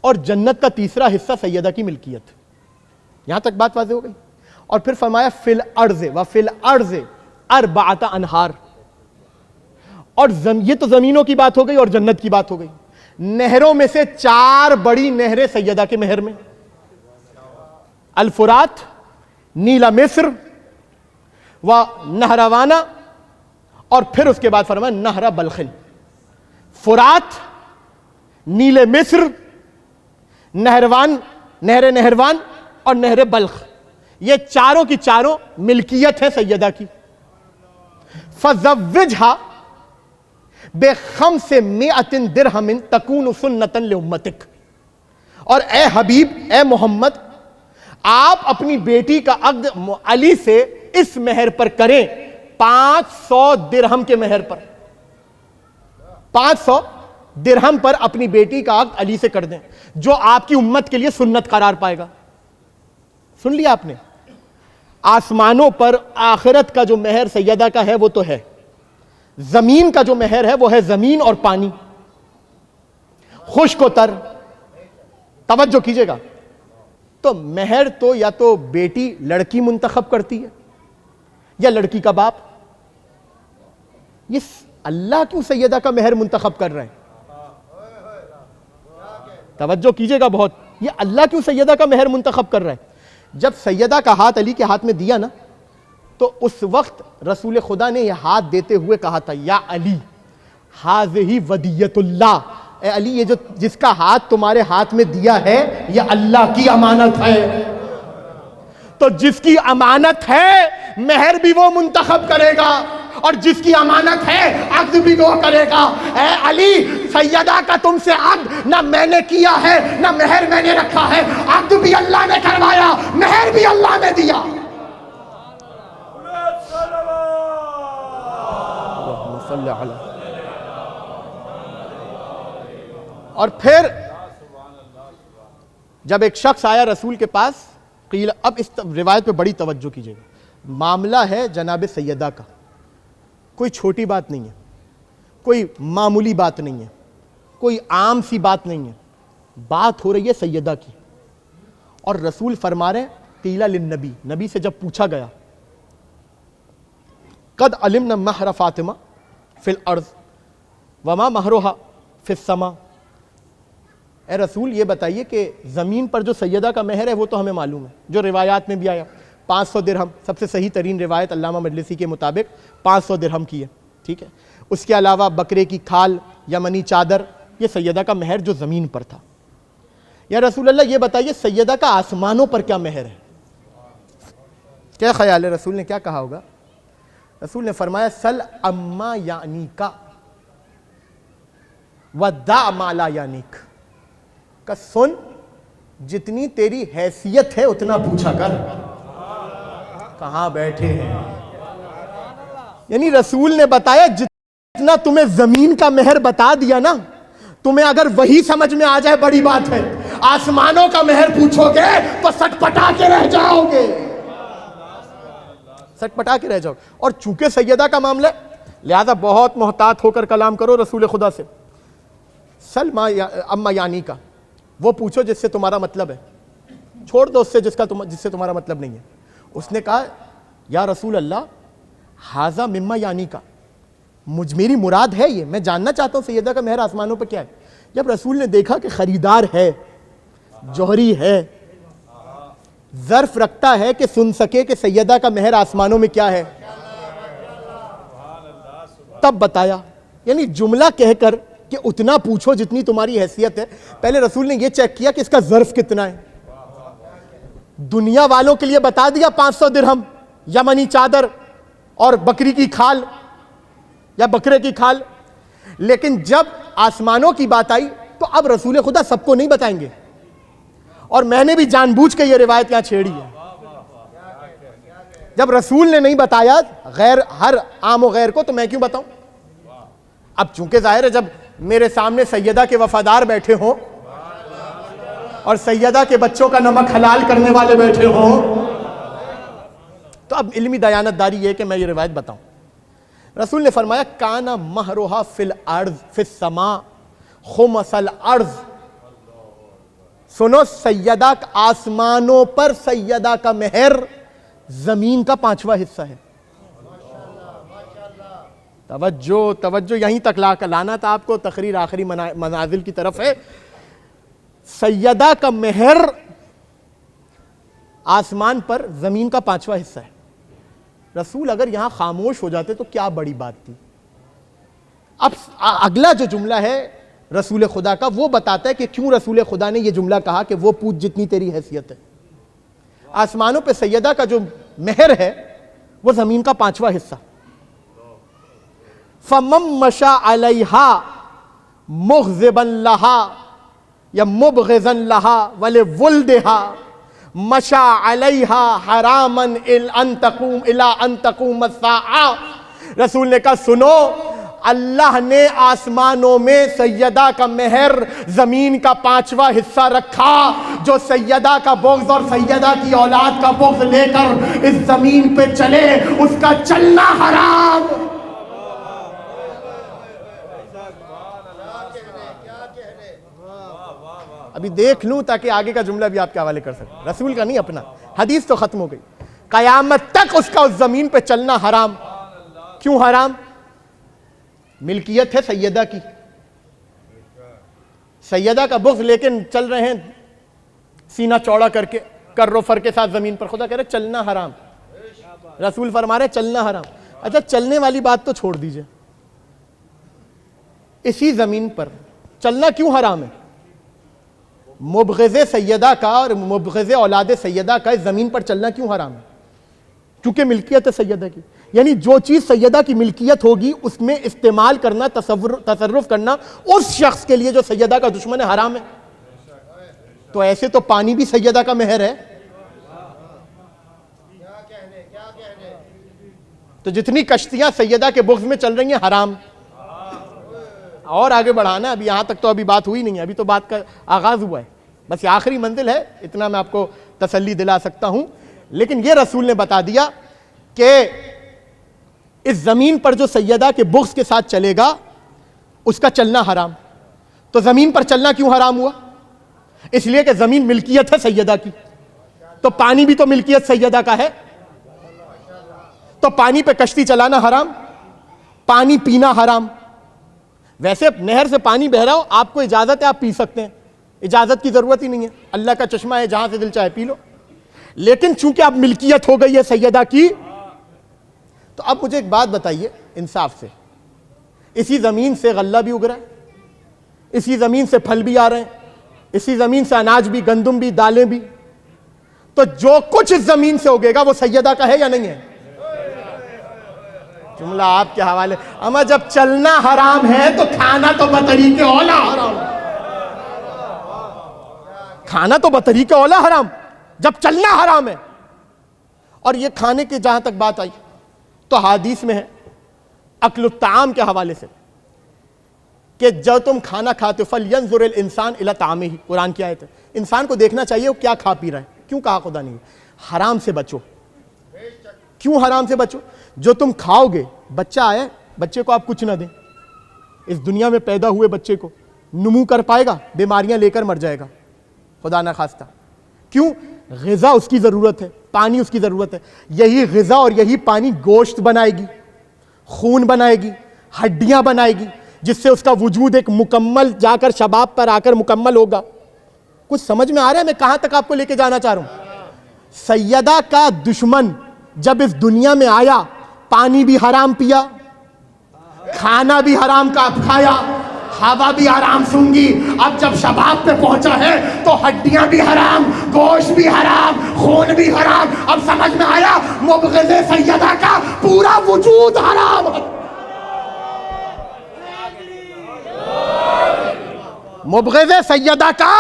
اور جنت کا 3را حصہ سیدہ کی ملکیت. یہاں تک بات واضح ہو گئی. اور پھر فرمایا فی الارض وفی الارض اربعۃ انہار. اور یہ تو زمینوں کی بات ہو گئی اور جنت کی بات ہو گئی. نہروں میں سے 4 بڑی نہریں سیدہ کے مہر میں، الفرات، نیل مصر و نہروانا، اور پھر اس کے بعد فرمایا نہر بلخن. فرات، نیل مصر، نہر نہروان اور نہر بلخ، یہ چاروں کی چاروں ملکیت ہے سیدہ کی. فزوجها ب500 درہم تکون سنتا لامتک. اور اے حبیب، اے محمد، آپ اپنی بیٹی کا عقد علی سے اس مہر پر کریں، 500 درہم کے مہر پر. 500 درہم پر اپنی بیٹی کا عقد علی سے کر دیں، جو آپ کی امت کے لیے سنت قرار پائے گا. سن لیا آپ نے؟ آسمانوں پر آخرت کا جو مہر سیدہ کا ہے وہ تو ہے، زمین کا جو مہر ہے وہ ہے زمین اور پانی، خشک و تر. توجہ کیجئے گا. تو مہر تو یا تو بیٹی لڑکی منتخب کرتی ہے یا لڑکی کا باپ. یہ اللہ کیوں سیدہ کا مہر منتخب کر رہے ہیں؟ توجہ کیجئے گا بہت. یہ اللہ کیوں سیدہ کا مہر منتخب کر رہے ہیں؟ جب سیدہ کا ہاتھ علی کے ہاتھ میں دیا نا، تو اس وقت رسول خدا نے یہ ہاتھ دیتے ہوئے کہا تھا یا علی ہذہ ودیۃ اللہ. اے علی، یہ جو جس کا ہاتھ تمہارے ہاتھ میں دیا ہے یہ اللہ کی امانت ہے. تو جس کی امانت ہے مہر بھی وہ منتخب کرے گا، اور جس کی امانت ہے عقد بھی وہ کرے گا. اے علی، سیدہ کا تم سے عقد نہ میں نے کیا ہے نہ مہر میں نے رکھا ہے، عقد بھی اللہ نے کروایا، مہر بھی اللہ نے دیا. اور پھر جب ایک شخص آیا رسول کے پاس، قیل، اب اس روایت پہ بڑی توجہ کیجئے گا. معاملہ ہے جناب سیدہ کا، کوئی چھوٹی بات نہیں ہے، کوئی معمولی بات نہیں ہے، کوئی عام سی بات نہیں ہے. بات ہو رہی ہے سیدہ کی. اور رسول فرما رہے ہیں قیل للنبی، نبی سے جب پوچھا گیا قد علمنا مہر فاطمہ فی الارض وما مہرها فی السماء. اے رسول، یہ بتائیے کہ زمین پر جو سیدہ کا مہر ہے وہ تو ہمیں معلوم ہے، جو روایات میں بھی آیا 500 درہم. سب سے صحیح ترین روایت علامہ مجلسی کے مطابق 500 درہم کی ہے. ٹھیک ہے. اس کے علاوہ بکرے کی کھال، یمنی چادر، یہ سیدہ کا مہر جو زمین پر تھا. یا رسول اللہ، یہ بتائیے سیدہ کا آسمانوں پر کیا مہر ہے؟ کیا خیال ہے رسول نے کیا کہا ہوگا؟ رسول نے فرمایا سل اما یعنیکا ودع ما لا یعنیک. کہ سن، جتنی تیری حیثیت ہے اتنا پوچھا کر. کہاں بیٹھے ہیں؟ یعنی رسول نے بتایا جتنا تمہیں زمین کا مہر بتا دیا نا، تمہیں اگر وہی سمجھ میں آ جائے بڑی بات ہے. آسمانوں کا مہر پوچھو گے تو سٹ پٹا کے رہ جاؤ گے، سٹ پٹا کے رہ جاؤ. اور چونکہ سیدہ کا معاملہ ہے لہذا بہت محتاط ہو کر کلام کرو رسول خدا سے. سلما اما یعنی کا، وہ پوچھو جس سے تمہارا مطلب ہے، چھوڑ دو اس سے جس سے تمہارا مطلب نہیں ہے. اس نے کہا یا رسول اللہ حاذا مما یعنی کا، میری مراد ہے یہ، میں جاننا چاہتا ہوں سیدہ کا مہر آسمانوں پہ کیا ہے۔ جب رسول نے دیکھا کہ خریدار ہے، جوہری ہے، ظرف رکھتا ہے کہ سن سکے کہ سیدہ کا مہر آسمانوں میں کیا ہے، تب بتایا۔ یعنی جملہ کہہ کر کہ اتنا پوچھو جتنی تمہاری حیثیت ہے، پہلے رسول نے یہ چیک کیا کہ اس کا ظرف کتنا ہے۔ دنیا والوں کے لیے بتا دیا 500 درہم، یمنی چادر اور بکری کی کھال یا بکرے کی کھال، لیکن جب آسمانوں کی بات آئی تو اب رسول خدا سب کو نہیں بتائیں گے، اور میں نے بھی جان بوجھ کے یہ روایت یہاں چھیڑی ہے۔ جب رسول نے نہیں بتایا غیر ہر عام و غیر کو تو میں کیوں بتاؤں؟ اب چونکہ ظاہر ہے جب میرے سامنے سیدہ کے وفادار بیٹھے ہوں اور سیدہ کے بچوں کا نمک حلال کرنے والے بیٹھے ہوں تو اب علمی دیانتداری یہ کہ میں یہ روایت بتاؤں۔ رسول نے فرمایا کانا مہرها فی الارض فی السماء خمس الارض، سنو سیدہ آسمانوں پر سیدہ کا مہر زمین کا 5واں حصہ ہے۔ توجہ یہیں تک لانا تھا آپ کو، تقریر آخری منازل کی طرف ہے۔ سیدہ کا مہر آسمان پر زمین کا 5واں حصہ ہے۔ رسول اگر یہاں خاموش ہو جاتے تو کیا بڑی بات تھی۔ اب اگلا جو جملہ ہے رسول خدا کا وہ بتاتا ہے کہ کیوں رسول خدا نے یہ جملہ کہا کہ وہ پوچھ جتنی تیری حیثیت ہے۔ آسمانوں پہ سیدہ کا جو مہر ہے وہ زمین کا 5واں حصہ۔ فَمَن مَشَى عَلَيْهَا مُغْضِبًا لَهَا یا مُبْغِضًا لَهَا وَلِوُلْدِهَا مَشَى عَلَيْهَا حَرَامًا إِلَىٰ أَن تَقُومَ السَّاعَةُ۔ رسول نے کہا سنو، اللہ نے آسمانوں میں سیدہ کا مہر زمین کا 5واں حصہ رکھا۔ جو سیدہ کا بغض اور سیدہ کی اولاد کا بغض لے کر اس زمین پہ چلے اس کا چلنا حرام۔ ابھی دیکھ لوں تاکہ آگے کا جملہ بھی آپ کے حوالے کر سکیں، رسول کا نہیں اپنا، حدیث تو ختم ہو گئی۔ قیامت تک اس کا اس زمین پہ چلنا حرام۔ کیوں حرام؟ ملکیت ہے سیدہ کی، سیدہ کا بغض لیکن چل رہے ہیں سینہ چوڑا کر کے، کر و فر کے ساتھ زمین پر، خدا کہہ رہے چلنا حرام، رسول فرما رہے چلنا حرام۔ اچھا چلنے والی بات تو چھوڑ دیجئے، اسی زمین پر چلنا کیوں حرام ہے؟ مبغض سیدہ کا اور مبغض اولاد سیدہ کا اس زمین پر چلنا کیوں حرام ہے؟ کیونکہ ملکیت ہے سیدہ کی، یعنی جو چیز سیدہ کی ملکیت ہوگی اس میں استعمال کرنا، تصرف کرنا اس شخص کے لیے جو سیدہ کا دشمن ہے حرام ہے۔ تو ایسے تو پانی بھی سیدہ کا مہر ہے، تو جتنی کشتیاں سیدہ کے بغض میں چل رہی ہیں حرام۔ اور آگے بڑھانا، ابھی یہاں تک تو ابھی بات ہوئی نہیں ہے، ابھی تو بات کا آغاز ہوا ہے، بس یہ آخری منزل ہے، اتنا میں آپ کو تسلی دلا سکتا ہوں۔ لیکن یہ رسول نے بتا دیا کہ اس زمین پر جو سیدہ کے بغض کے ساتھ چلے گا اس کا چلنا حرام۔ تو زمین پر چلنا کیوں حرام ہوا؟ اس لیے کہ زمین ملکیت ہے سیدہ کی، تو پانی بھی تو ملکیت سیدہ کا ہے، تو پانی پہ کشتی چلانا حرام، پانی پینا حرام۔ ویسے نہر سے پانی بہ رہا ہو آپ کو اجازت ہے، آپ پی سکتے ہیں، اجازت کی ضرورت ہی نہیں ہے، اللہ کا چشمہ ہے، جہاں سے دل چاہے پی لو۔ لیکن چونکہ اب ملکیت ہو گئی ہے سیدہ کی، تو اب مجھے ایک بات بتائیے انصاف سے، اسی زمین سے غلہ بھی اگ رہا ہے، اسی زمین سے پھل بھی آ رہے ہیں، اسی زمین سے اناج بھی، گندم بھی، دالیں بھی، تو جو کچھ اس زمین سے اگے گا وہ سیدہ کا ہے یا نہیں ہے؟ جملہ آپ کے حوالے۔ اما جب چلنا حرام ہے تو کھانا تو بطریق اولا حرام، کھانا تو بطریق اولا حرام جب چلنا حرام ہے۔ اور یہ کھانے کی جہاں تک بات آئی تو حدیث میں ہے اکل الطعام کے حوالے سے کہ جب تم کھانا کھاتے ہو فَلْيَنْظُرِ الْإِنسَانِ إِلَىٰ طَعَامِهِ، قرآن کی آیت ہے، انسان کو دیکھنا چاہیے وہ کیا کھا پی رہا ہے۔ کیوں کہا خدا نے؟ حرام سے بچو۔ کیوں حرام سے بچو؟ جو تم کھاؤ گے، بچہ آئے، بچے کو آپ کچھ نہ دیں، اس دنیا میں پیدا ہوئے بچے کو نمو کر پائے گا؟ بیماریاں لے کر مر جائے گا خدا نہ خواستہ۔ کیوں؟ غذا اس کی ضرورت ہے، پانی اس کی ضرورت ہے. یہی غذا اور یہی پانی گوشت بنائے گی، خون بنائے گی، ہڈیاں بنائے گی، جس سے اس کا وجود ایک مکمل جا کر شباب پر آ کر مکمل ہوگا. کچھ سمجھ میں آ رہا ہے میں کہاں تک آپ کو لے کے جانا چاہ رہا ہوں؟ سیدہ کا دشمن جب اس دنیا میں آیا، پانی بھی حرام پیا، کھانا بھی حرام کا کھایا، ہوا بھی حرام سونگی. اب جب شباب پہ پہنچا ہے تو ہڈیاں بھی حرام، گوشت بھی حرام، خون بھی حرام. اب سمجھ میں آیا مبغض سیدہ کا پورا وجود حرام ہے. مبغض سیدہ کا،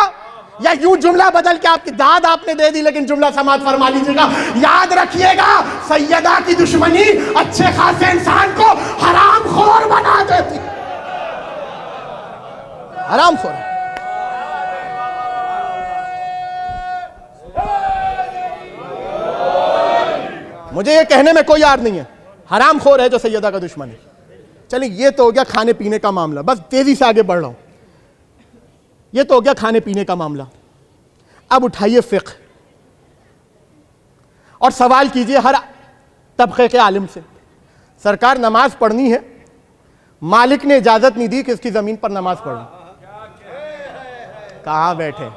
یا یوں جملہ بدل کے آپ کی داد آپ نے دے دی لیکن جملہ سماعت فرما لیجیے گا. یاد رکھیے گا سیدہ کی دشمنی اچھے خاصے انسان کو حرام خور بنا دیتی. حرام خور. مجھے یہ کہنے میں کوئی عار نہیں ہے، حرام خور ہے جو سیدہ کا دشمن ہے. چلیں یہ تو ہو گیا کھانے پینے کا معاملہ، بس تیزی سے آگے بڑھ رہا ہوں. یہ تو ہو گیا کھانے پینے کا معاملہ. اب اٹھائیے فقہ اور سوال کیجئے ہر طبقے کے عالم سے. سرکار نماز پڑھنی ہے، مالک نے اجازت نہیں دی کہ اس کی زمین پر نماز پڑھو. کہاں بیٹھے؟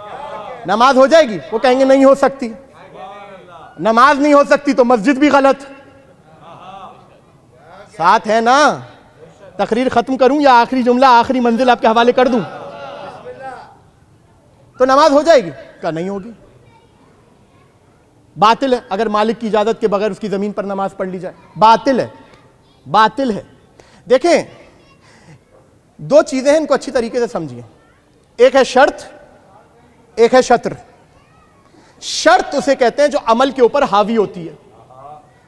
نماز ہو جائے گی؟ وہ کہیں گے نہیں ہو سکتی. نماز نہیں ہو سکتی تو مسجد بھی غلط. ساتھ ہے نا؟ تقریر ختم کروں یا آخری جملہ آخری منزل آپ کے حوالے کر دوں؟ تو نماز ہو جائے گی؟ کہا نہیں ہوگی. باطل ہے اگر مالک کی اجازت کے بغیر اس کی زمین پر نماز پڑھ لی جائے. باطل ہے، باطل ہے. دیکھیں دو چیزیں ہیں، ان کو اچھی طریقے سے سمجھیے. ایک ہے شرط، ایک ہے شطر. شرط اسے کہتے ہیں جو عمل کے اوپر حاوی ہوتی ہے.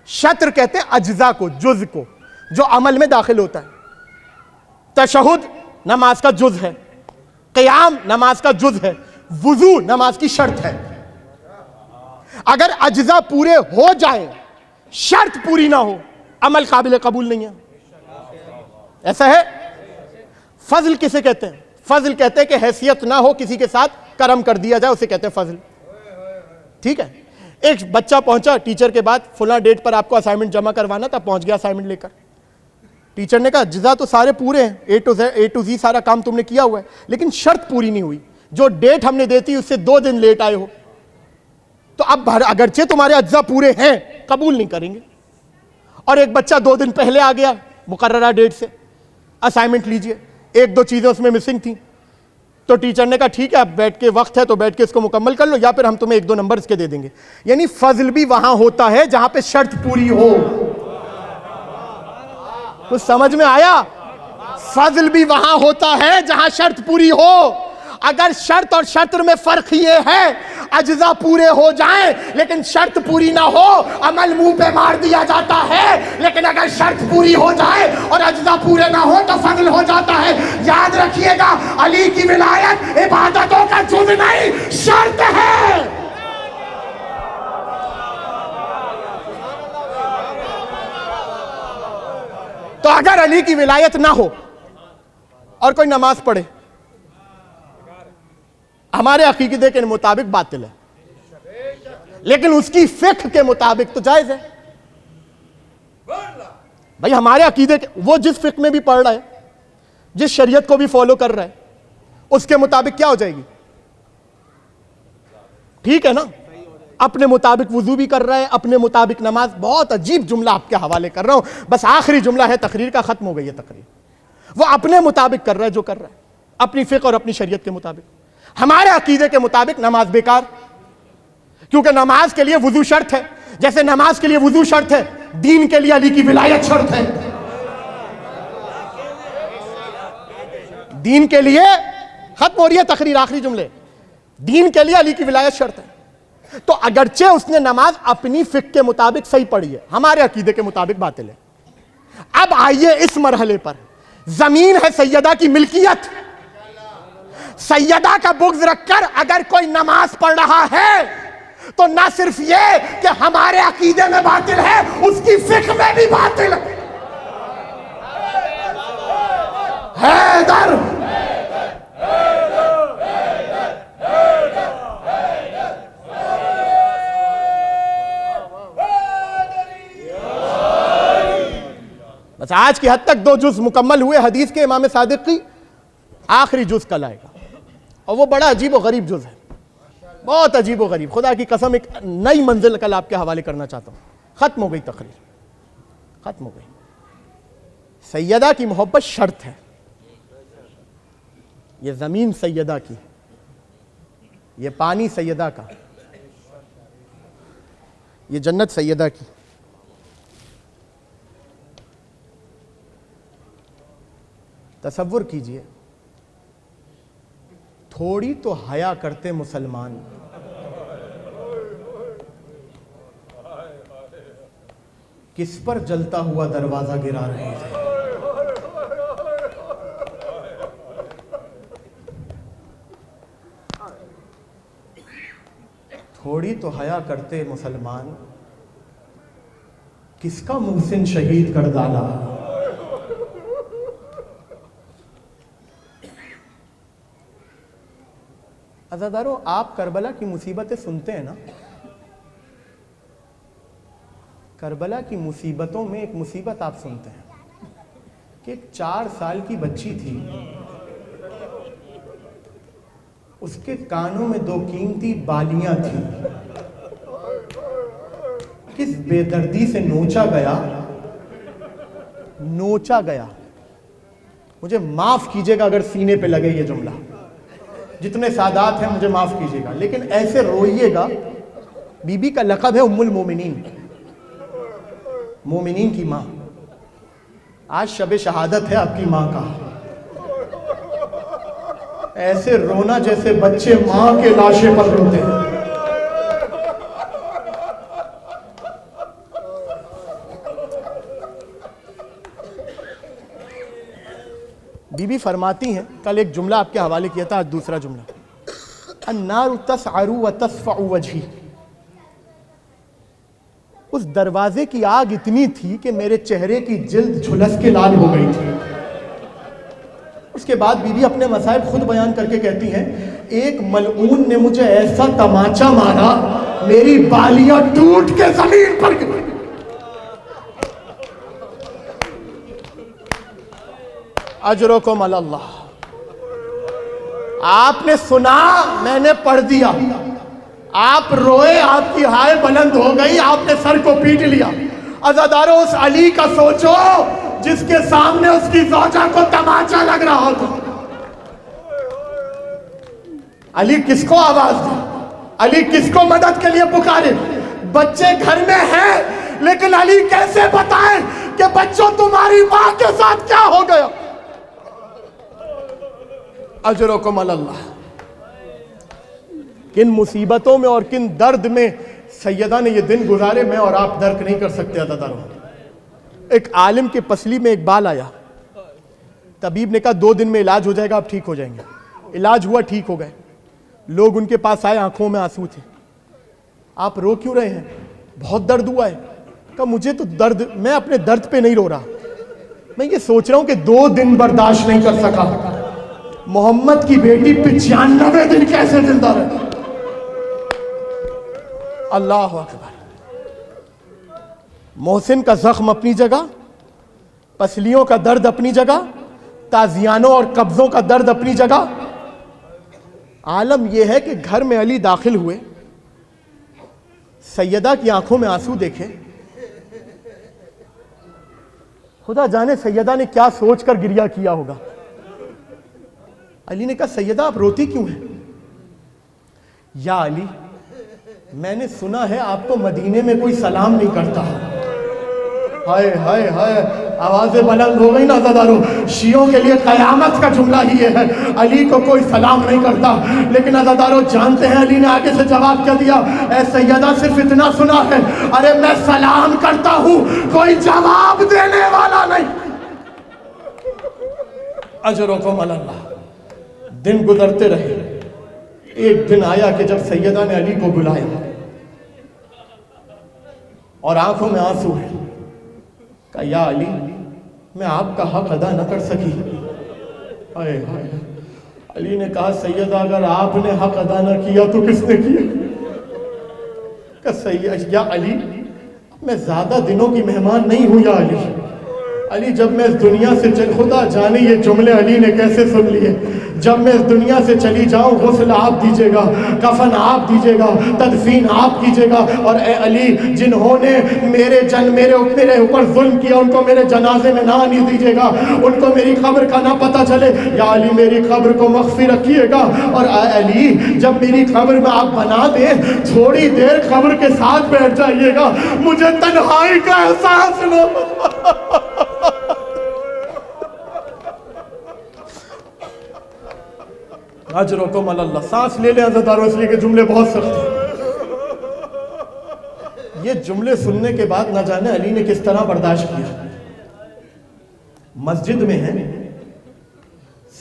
شطر کہتے ہیں اجزاء کو، جز کو، جو عمل میں داخل ہوتا ہے. تشہد نماز کا جز ہے، قیام نماز کا جز ہے، وضو نماز کی شرط ہے. اگر اجزاء پورے ہو جائیں، شرط پوری نہ ہو، عمل قابل قبول نہیں ہے. ایسا ہے. فضل کسے کہتے ہیں؟ فضل کہتے ہیں کہ حیثیت نہ ہو، کسی کے ساتھ کرم کر دیا جائے، اسے کہتے ہیں فضل. ٹھیک ہے. ایک بچہ پہنچا ٹیچر کے بعد، فلاں ڈیٹ پر آپ کو اسائنمنٹ جمع کروانا تھا، پہنچ گیا اسائنمنٹ لے کر. ٹیچر نے کہا اجزاء تو سارے پورے ہیں، اے ٹو زی سارا کام تم نے کیا ہوا ہے، لیکن شرط پوری نہیں ہوئی. جو ڈیٹ ہم نے دیتی اس سے 2 دن لیٹ آئے ہو، تو اب اگرچہ تمہارے اجزاء پورے ہیں قبول نہیں کریں گے. اور ایک بچہ 2 دن پہلے آ گیا مقررہ ڈیٹ سے، اسائنمنٹ لیجئے، 1-2 چیزیں اس میں مسنگ تھیں، تو ٹیچر نے کہا ٹھیک ہے اب بیٹھ کے وقت ہے تو بیٹھ کے اس کو مکمل کر لو، یا پھر ہم تمہیں 1-2 نمبر اس کے دے دیں گے. یعنی فضل بھی وہاں ہوتا ہے جہاں پہ شرط پوری ہو. کچھ سمجھ میں آیا؟ فضل بھی وہاں ہوتا ہے جہاں شرط پوری ہو. اگر شرط اور شطر میں فرق یہ ہے اجزاء پورے ہو جائیں لیکن شرط پوری نہ ہو، عمل منہ پہ مار دیا جاتا ہے. لیکن اگر شرط پوری ہو جائے اور اجزاء پورے نہ ہو تو فضل ہو جاتا ہے. یاد رکھیے گا علی کی ولایت عبادتوں کا جز نہیں، شرط ہے. تو اگر علی کی ولایت نہ ہو اور کوئی نماز پڑھے، ہمارے عقیدے کے مطابق باطل ہے، لیکن اس کی فقہ کے مطابق تو جائز ہے. بھائی ہمارے عقیدے کے، وہ جس فقہ میں بھی پڑھ رہا ہے، جس شریعت کو بھی فالو کر رہا ہے، اس کے مطابق کیا ہو جائے گی؟ ٹھیک ہے نا؟ اپنے مطابق وضو بھی کر رہا ہے، اپنے مطابق نماز. بہت عجیب جملہ آپ کے حوالے کر رہا ہوں، بس آخری جملہ ہے تقریر کا، ختم ہو گئی ہے تقریر. وہ اپنے مطابق کر رہا ہے جو کر رہا ہے، اپنی فقہ اور اپنی شریعت کے مطابق. ہمارے عقیدے کے مطابق نماز بیکار، کیونکہ نماز کے لیے وضو شرط ہے. جیسے نماز کے لیے وضو شرط ہے، دین کے لیے علی کی ولایت شرط ہے. دین کے لیے، ختم ہو رہی ہے تقریر، آخری جملے، دین کے لیے علی کی ولایت شرط ہے. تو اگرچہ اس نے نماز اپنی فقہ کے مطابق صحیح پڑھی ہے، ہمارے عقیدے کے مطابق باطل ہے. اب آئیے اس مرحلے پر، زمین ہے سیدہ کی ملکیت. سیدہ کا بغض رکھ کر اگر کوئی نماز پڑھ رہا ہے تو نہ صرف یہ کہ ہمارے عقیدے میں باطل ہے، اس کی فقہ میں بھی باطل ہے. حیدر بس آج کی حد تک 2 جز مکمل ہوئے حدیث کے امام صادق کی، آخری جز کل آئے گا، اور وہ بڑا عجیب و غریب جز ہے، بہت عجیب و غریب. خدا کی قسم ایک نئی منزل کل آپ کے حوالے کرنا چاہتا ہوں. ختم ہو گئی تقریر، ختم ہو گئی. سیدہ کی محبت شرط ہے. یہ زمین سیدہ کی، یہ پانی سیدہ کا، یہ جنت سیدہ کی. تصور کیجئے، تھوڑی تو حیا کرتے مسلمان، کس پر جلتا ہوا دروازہ گرا رہے تھے. تھوڑی تو حیا کرتے مسلمان، کس کا محسن شہید کر ڈالا. عزادارو، آپ کربلا کی مصیبتیں سنتے ہیں نا؟ کربلا کی مصیبتوں میں ایک مصیبت آپ سنتے ہیں کہ ایک 4 سال کی بچی تھی، اس کے کانوں میں 2 قیمتی بالیاں تھیں. کس بے دردی سے نوچا گیا. مجھے معاف کیجئے گا اگر سینے پہ لگے یہ جملہ، جتنے سادات ہیں مجھے معاف کیجئے گا، لیکن ایسے روئیے گا. بی بی کا لقب ہے ام المومنین، مومنین کی ماں. آج شب شہادت ہے آپ کی ماں کا. ایسے رونا جیسے بچے ماں کے لاشے پر روتے ہیں. بی بی فرماتی ہیں، کل ایک جملہ آپ کے حوالے کیا تھا، آج دوسرا جملہ. النار تسعر وتسفع وجہی. اس دروازے کی آگ اتنی تھی کہ میرے چہرے کی جلد جھلس کے لال ہو گئی تھی. اس کے بعد بی بی اپنے مصائب خود بیان کر کے کہتی ہیں، ایک ملعون نے مجھے ایسا تماچا مارا، میری بالیاں ٹوٹ کے زمین پر گریں. اجرکم علی اللہ. آپ نے سنا، میں نے پڑھ دیا. آپ روئے، آپ کی ہائے بلند ہو گئی، آپ نے سر کو پیٹ لیا. عزادارو، اس علی کا سوچو جس کے سامنے اس کی زوجہ کو تماچا لگ رہا تھا. علی کس کو آواز دے؟ علی کس کو مدد کے لیے پکارے؟ بچے گھر میں ہیں، لیکن علی کیسے بتائیں کہ بچوں تمہاری ماں کے ساتھ کیا ہو گیا؟ اجرکم علی اللہ. کن مصیبتوں میں اور کن درد میں سیدہ نے یہ دن گزارے، میں اور آپ درک نہیں کر سکتے. عزادارو، ایک عالم کے پسلی میں ایک بال آیا. طبیب نے کہا 2 دن میں علاج ہو جائے گا، آپ ٹھیک ہو جائیں گے. علاج ہوا، ٹھیک ہو گئے. لوگ ان کے پاس آئے، آنکھوں میں آنسو تھے. آپ رو کیوں رہے ہیں؟ بہت درد ہوا ہے. کہا مجھے تو درد، میں اپنے درد پہ نہیں رو رہا، میں یہ سوچ رہا ہوں کہ 2 دن برداشت نہیں کر سکا، محمد کی بیٹی 95 دن کیسے زندہ رہے. اللہ اکبر. محسن کا زخم اپنی جگہ، پسلیوں کا درد اپنی جگہ، تازیانوں اور قبضوں کا درد اپنی جگہ. عالم یہ ہے کہ گھر میں علی داخل ہوئے، سیدہ کی آنکھوں میں آنسو دیکھے. خدا جانے سیدہ نے کیا سوچ کر گریہ کیا ہوگا. علی نے کہا سیدہ آپ روتی کیوں ہیں؟ یا علی، میں نے سنا ہے آپ کو مدینے میں کوئی سلام نہیں کرتا. ہائے ہائے ہائے، آوازیں بلند ہو گئی نا عزادارو. شیعوں کے لیے قیامت کا جملہ ہی یہ ہے، علی کو کوئی سلام نہیں کرتا. لیکن عزادارو جانتے ہیں علی نے آگے سے جواب کیا دیا؟ اے سیدہ صرف اتنا سنا ہے، ارے میں سلام کرتا ہوں، کوئی جواب دینے والا نہیں. اجرکم علی اللہ. دن گزرتے رہے. ایک دن آیا کہ جب سیدہ نے علی کو بلایا اور آنکھوں میں آنسو ہے. کہا یا علی، میں آپ کا حق ادا نہ کر سکی. علی نے کہا سیدہ اگر آپ نے حق ادا نہ کیا تو کس نے کیا؟ کہ یا علی، میں زیادہ دنوں کی مہمان نہیں ہوں. یا علی، علی جب میں اس دنیا سے خدا جانے یہ جملے علی نے کیسے سن لیے، جب میں اس دنیا سے چلی جاؤں غسل آپ دیجیے گا، کفن آپ دیجیے گا، تدفین آپ کیجیے گا، اور اے علی جنہوں نے میرے اوپر ظلم کیا ان کو میرے جنازے میں نہ آنے دیجیے گا، ان کو میری قبر کا نہ پتہ چلے، یا علی میری قبر کو مخفی رکھیے گا، اور اے علی جب میری قبر میں آپ بنا دیں تھوڑی دیر قبر کے ساتھ بیٹھ جائیے گا، مجھے تنہائی کا احساس نہ اجرکم اللہ۔ سانس لے لیں عزتدارو، اس لیے کہ جملے بہت سخت ہیں۔ یہ جملے سننے کے بعد نہ جانے علی نے کس طرح برداشت کیا۔ مسجد میں ہیں،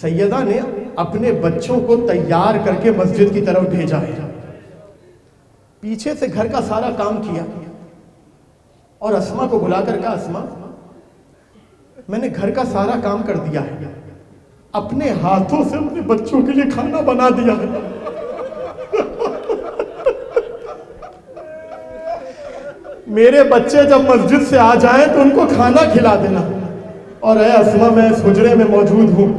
سیدہ نے اپنے بچوں کو تیار کر کے مسجد کی طرف بھیجا ہے، پیچھے سے گھر کا سارا کام کیا، اور اسما کو بلا کر کہا اسما میں نے گھر کا سارا کام کر دیا ہے، اپنے ہاتھوں سے اپنے بچوں کے لیے کھانا بنا دیا ہے، میرے بچے جب مسجد سے آ جائیں تو ان کو کھانا کھلا دینا، اور اے اسما میں اس حجرے میں موجود ہوں،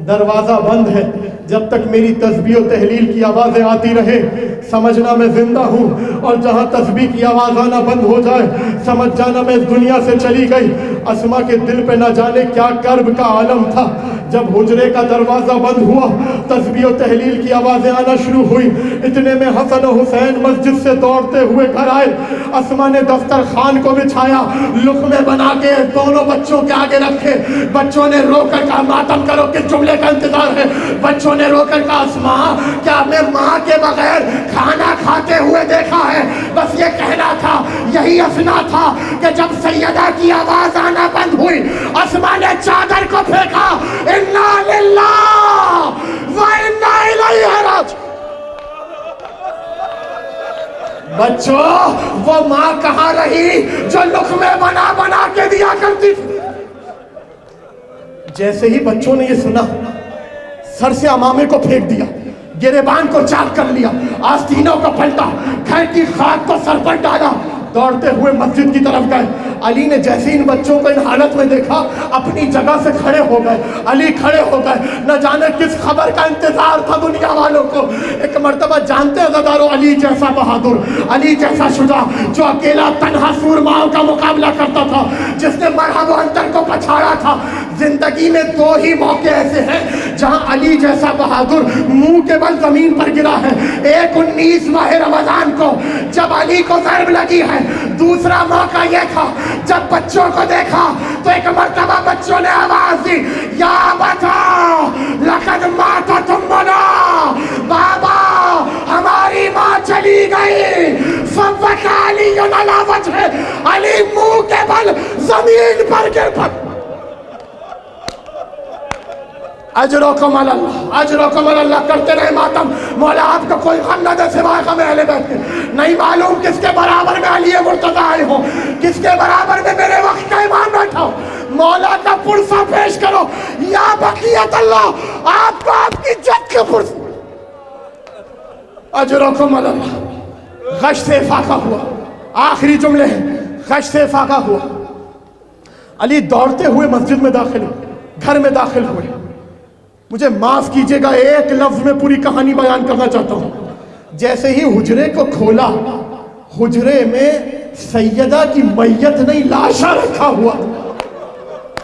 دروازہ بند ہے، جب تک میری تسبیح و تحلیل کی آوازیں آتی رہے سمجھنا میں زندہ ہوں، اور جہاں تسبیح کی آواز آنا بند ہو جائے سمجھ جانا میں اس دنیا سے چلی گئی۔ اسما کے دل پہ نہ جانے کیا کرب کا عالم تھا، جب حجرے کا دروازہ بند ہوا تسبیح و تحلیل کی آوازیں آنا شروع ہوئی، اتنے میں حسن و حسین مسجد سے دوڑتے ہوئے گھر آئے، اسما نے دسترخوان کو بچھایا، لقمے بنا کے دونوں بچوں کے آگے رکھے، بچوں نے رو کر کہا ماتم کرو کس جملے کا انتظار ہے، بچوں نے رو کر کہا اسما کیا میں ماں کے بغیر کھانا کھاتے ہوئے دیکھا ہے، بس یہ کہنا تھا، یہی افنا تھا کہ جب سیدہ کی آواز آنا بند ہوئی اسما نے چادر کو پھینکا، انا للہ و انا الیہ راجعون۔ بچوں وہ ماں کہاں رہی جو لقمے بنا بنا کے دیا کرتی تھی۔ جیسے ہی بچوں نے یہ سنا سر سے امامے کو پھینک دیا، گریبان کو چاک کر لیا، آستینوں کو پلٹا، گھر کی خاک کو سر پر ڈالا، دوڑتے ہوئے مسجد کی طرف گئے۔ علی نے جیسے ان بچوں کو ان حالت میں دیکھا اپنی جگہ سے کھڑے ہو گئے، علی کھڑے ہو گئے، نہ جانے کس خبر کا انتظار تھا دنیا والوں کو۔ ایک مرتبہ جانتے عزتدارو علی جیسا بہادر، علی جیسا شجاع جو اکیلا تنہا سورماؤں کا مقابلہ کرتا تھا، جس نے مرحب و انتر کو پچھاڑا تھا، زندگی میں دو ہی موقع ایسے ہیں جہاں علی جیسا بہادر منہ کے بل زمین پر گرا ہے، ایک 19 ماہ رمضان کو جب علی کو ضرب لگی ہے، دوسرا موقع یہ تھا جب بچوں کو دیکھا تو ایک مرتبہ بچوں نے آواز دی یا بتا لقد ماتت امنا، بابا ہماری ماں چلی گئی، فبکى علی علی وجہ، علی منہ کے بل زمین پر گر پڑا۔ اجرکم اللہ، اجرکم اللہ، کرتے رہے ماتم، مولا آپ کا کوئی غم نہ دے سوائے غم اہل بیت کے۔ نہیں معلوم کس کے برابر میں علی مرتضیٰ آئے ہوں، کس کے برابر میں میرے وقت کا امام بیٹھا ہو، مولا کا پرسہ پیش کرو، یا بقیت اللہ، آپ کو آپ کی جد کے پرسہ۔ اجرکم اللہ۔ غش سے فاقہ ہوا، آخری جملے ہیں، غش سے فاقہ ہوا، علی دوڑتے ہوئے مسجد میں داخل ہوئے، گھر میں داخل ہوئے۔ مجھے معاف کیجئے گا ایک لفظ میں پوری کہانی بیان کرنا چاہتا ہوں۔ جیسے ہی حجرے کو کھولا، حجرے میں سیدہ کی میت نہیں لاشا رکھا ہوا،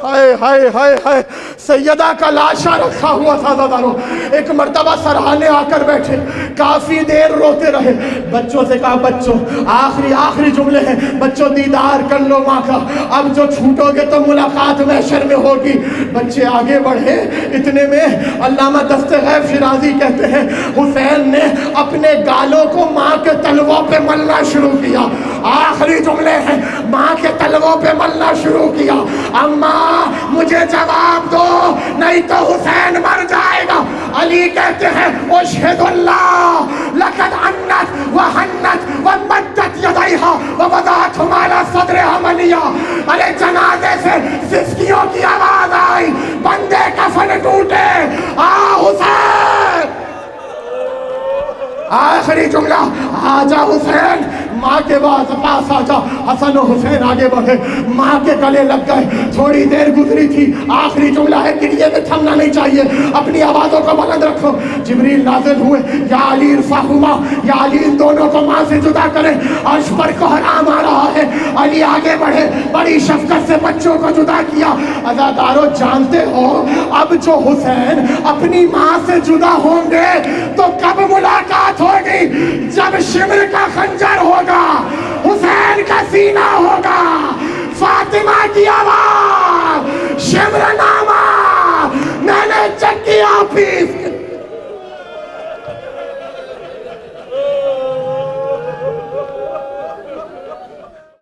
ہائے ہائے ہائے ہائے، سیدہ کا لاشا رکھا ہوا تھا عزیزانو۔ ایک مرتبہ سرحانے آ کر بیٹھے، کافی دیر روتے رہے، بچوں سے کہا بچوں آخری جملے ہیں، بچوں دیدار کر لو ماں کا، اب جو چھوٹو گے تو ملاقات محشر میں ہوگی۔ بچے آگے بڑھے، اتنے میں علامہ دستغیب شیرازی کہتے ہیں حسین نے اپنے گالوں کو ماں کے تلووں پہ ملنا شروع کیا۔ آخری جملے ہیں، ماں کے تلووں پہ ملنا شروع کیا، اماں مجھے جواب دو نہیں تو حسین مر جائے گا۔ علی کہتے ہیں اشہد اللہ لقد انت وحنت ومدت یدیہا ووضعتہم علی صدرہا منیا۔ ارے جنازے سے سسکیوں کی آواز آئی، بندے کفن ٹوٹے، آ حسین۔ آخری جملہ، آجا حسین، ماں کے پاس آ جا. حسن و حسین آگے بڑھے, ماں کے گلے لگ گئے. تھوڑی دیر گزری تھی, آخری جملہ ہے, گریے میں تھمنا نہیں چاہیے, اپنی آوازوں کو بلند رکھو. جبریل نازل ہوئے, یا علی ارفعہما, یا علی ان دونوں کو ماں سے جدا کرے, عرش پر کوہرام آ رہا ہے. علی آگے بڑھے, بڑی شفقت سے بچوں کو جدا کیا. عزادارو جانتے ہو اب جو حسین اپنی ماں سے جدا ہوں گے تو کب ملاقات ہوگی؟ جب شمر کا خنجر ہوگا, حسین کا سینہ ہوگا, فاطمہ کی آواز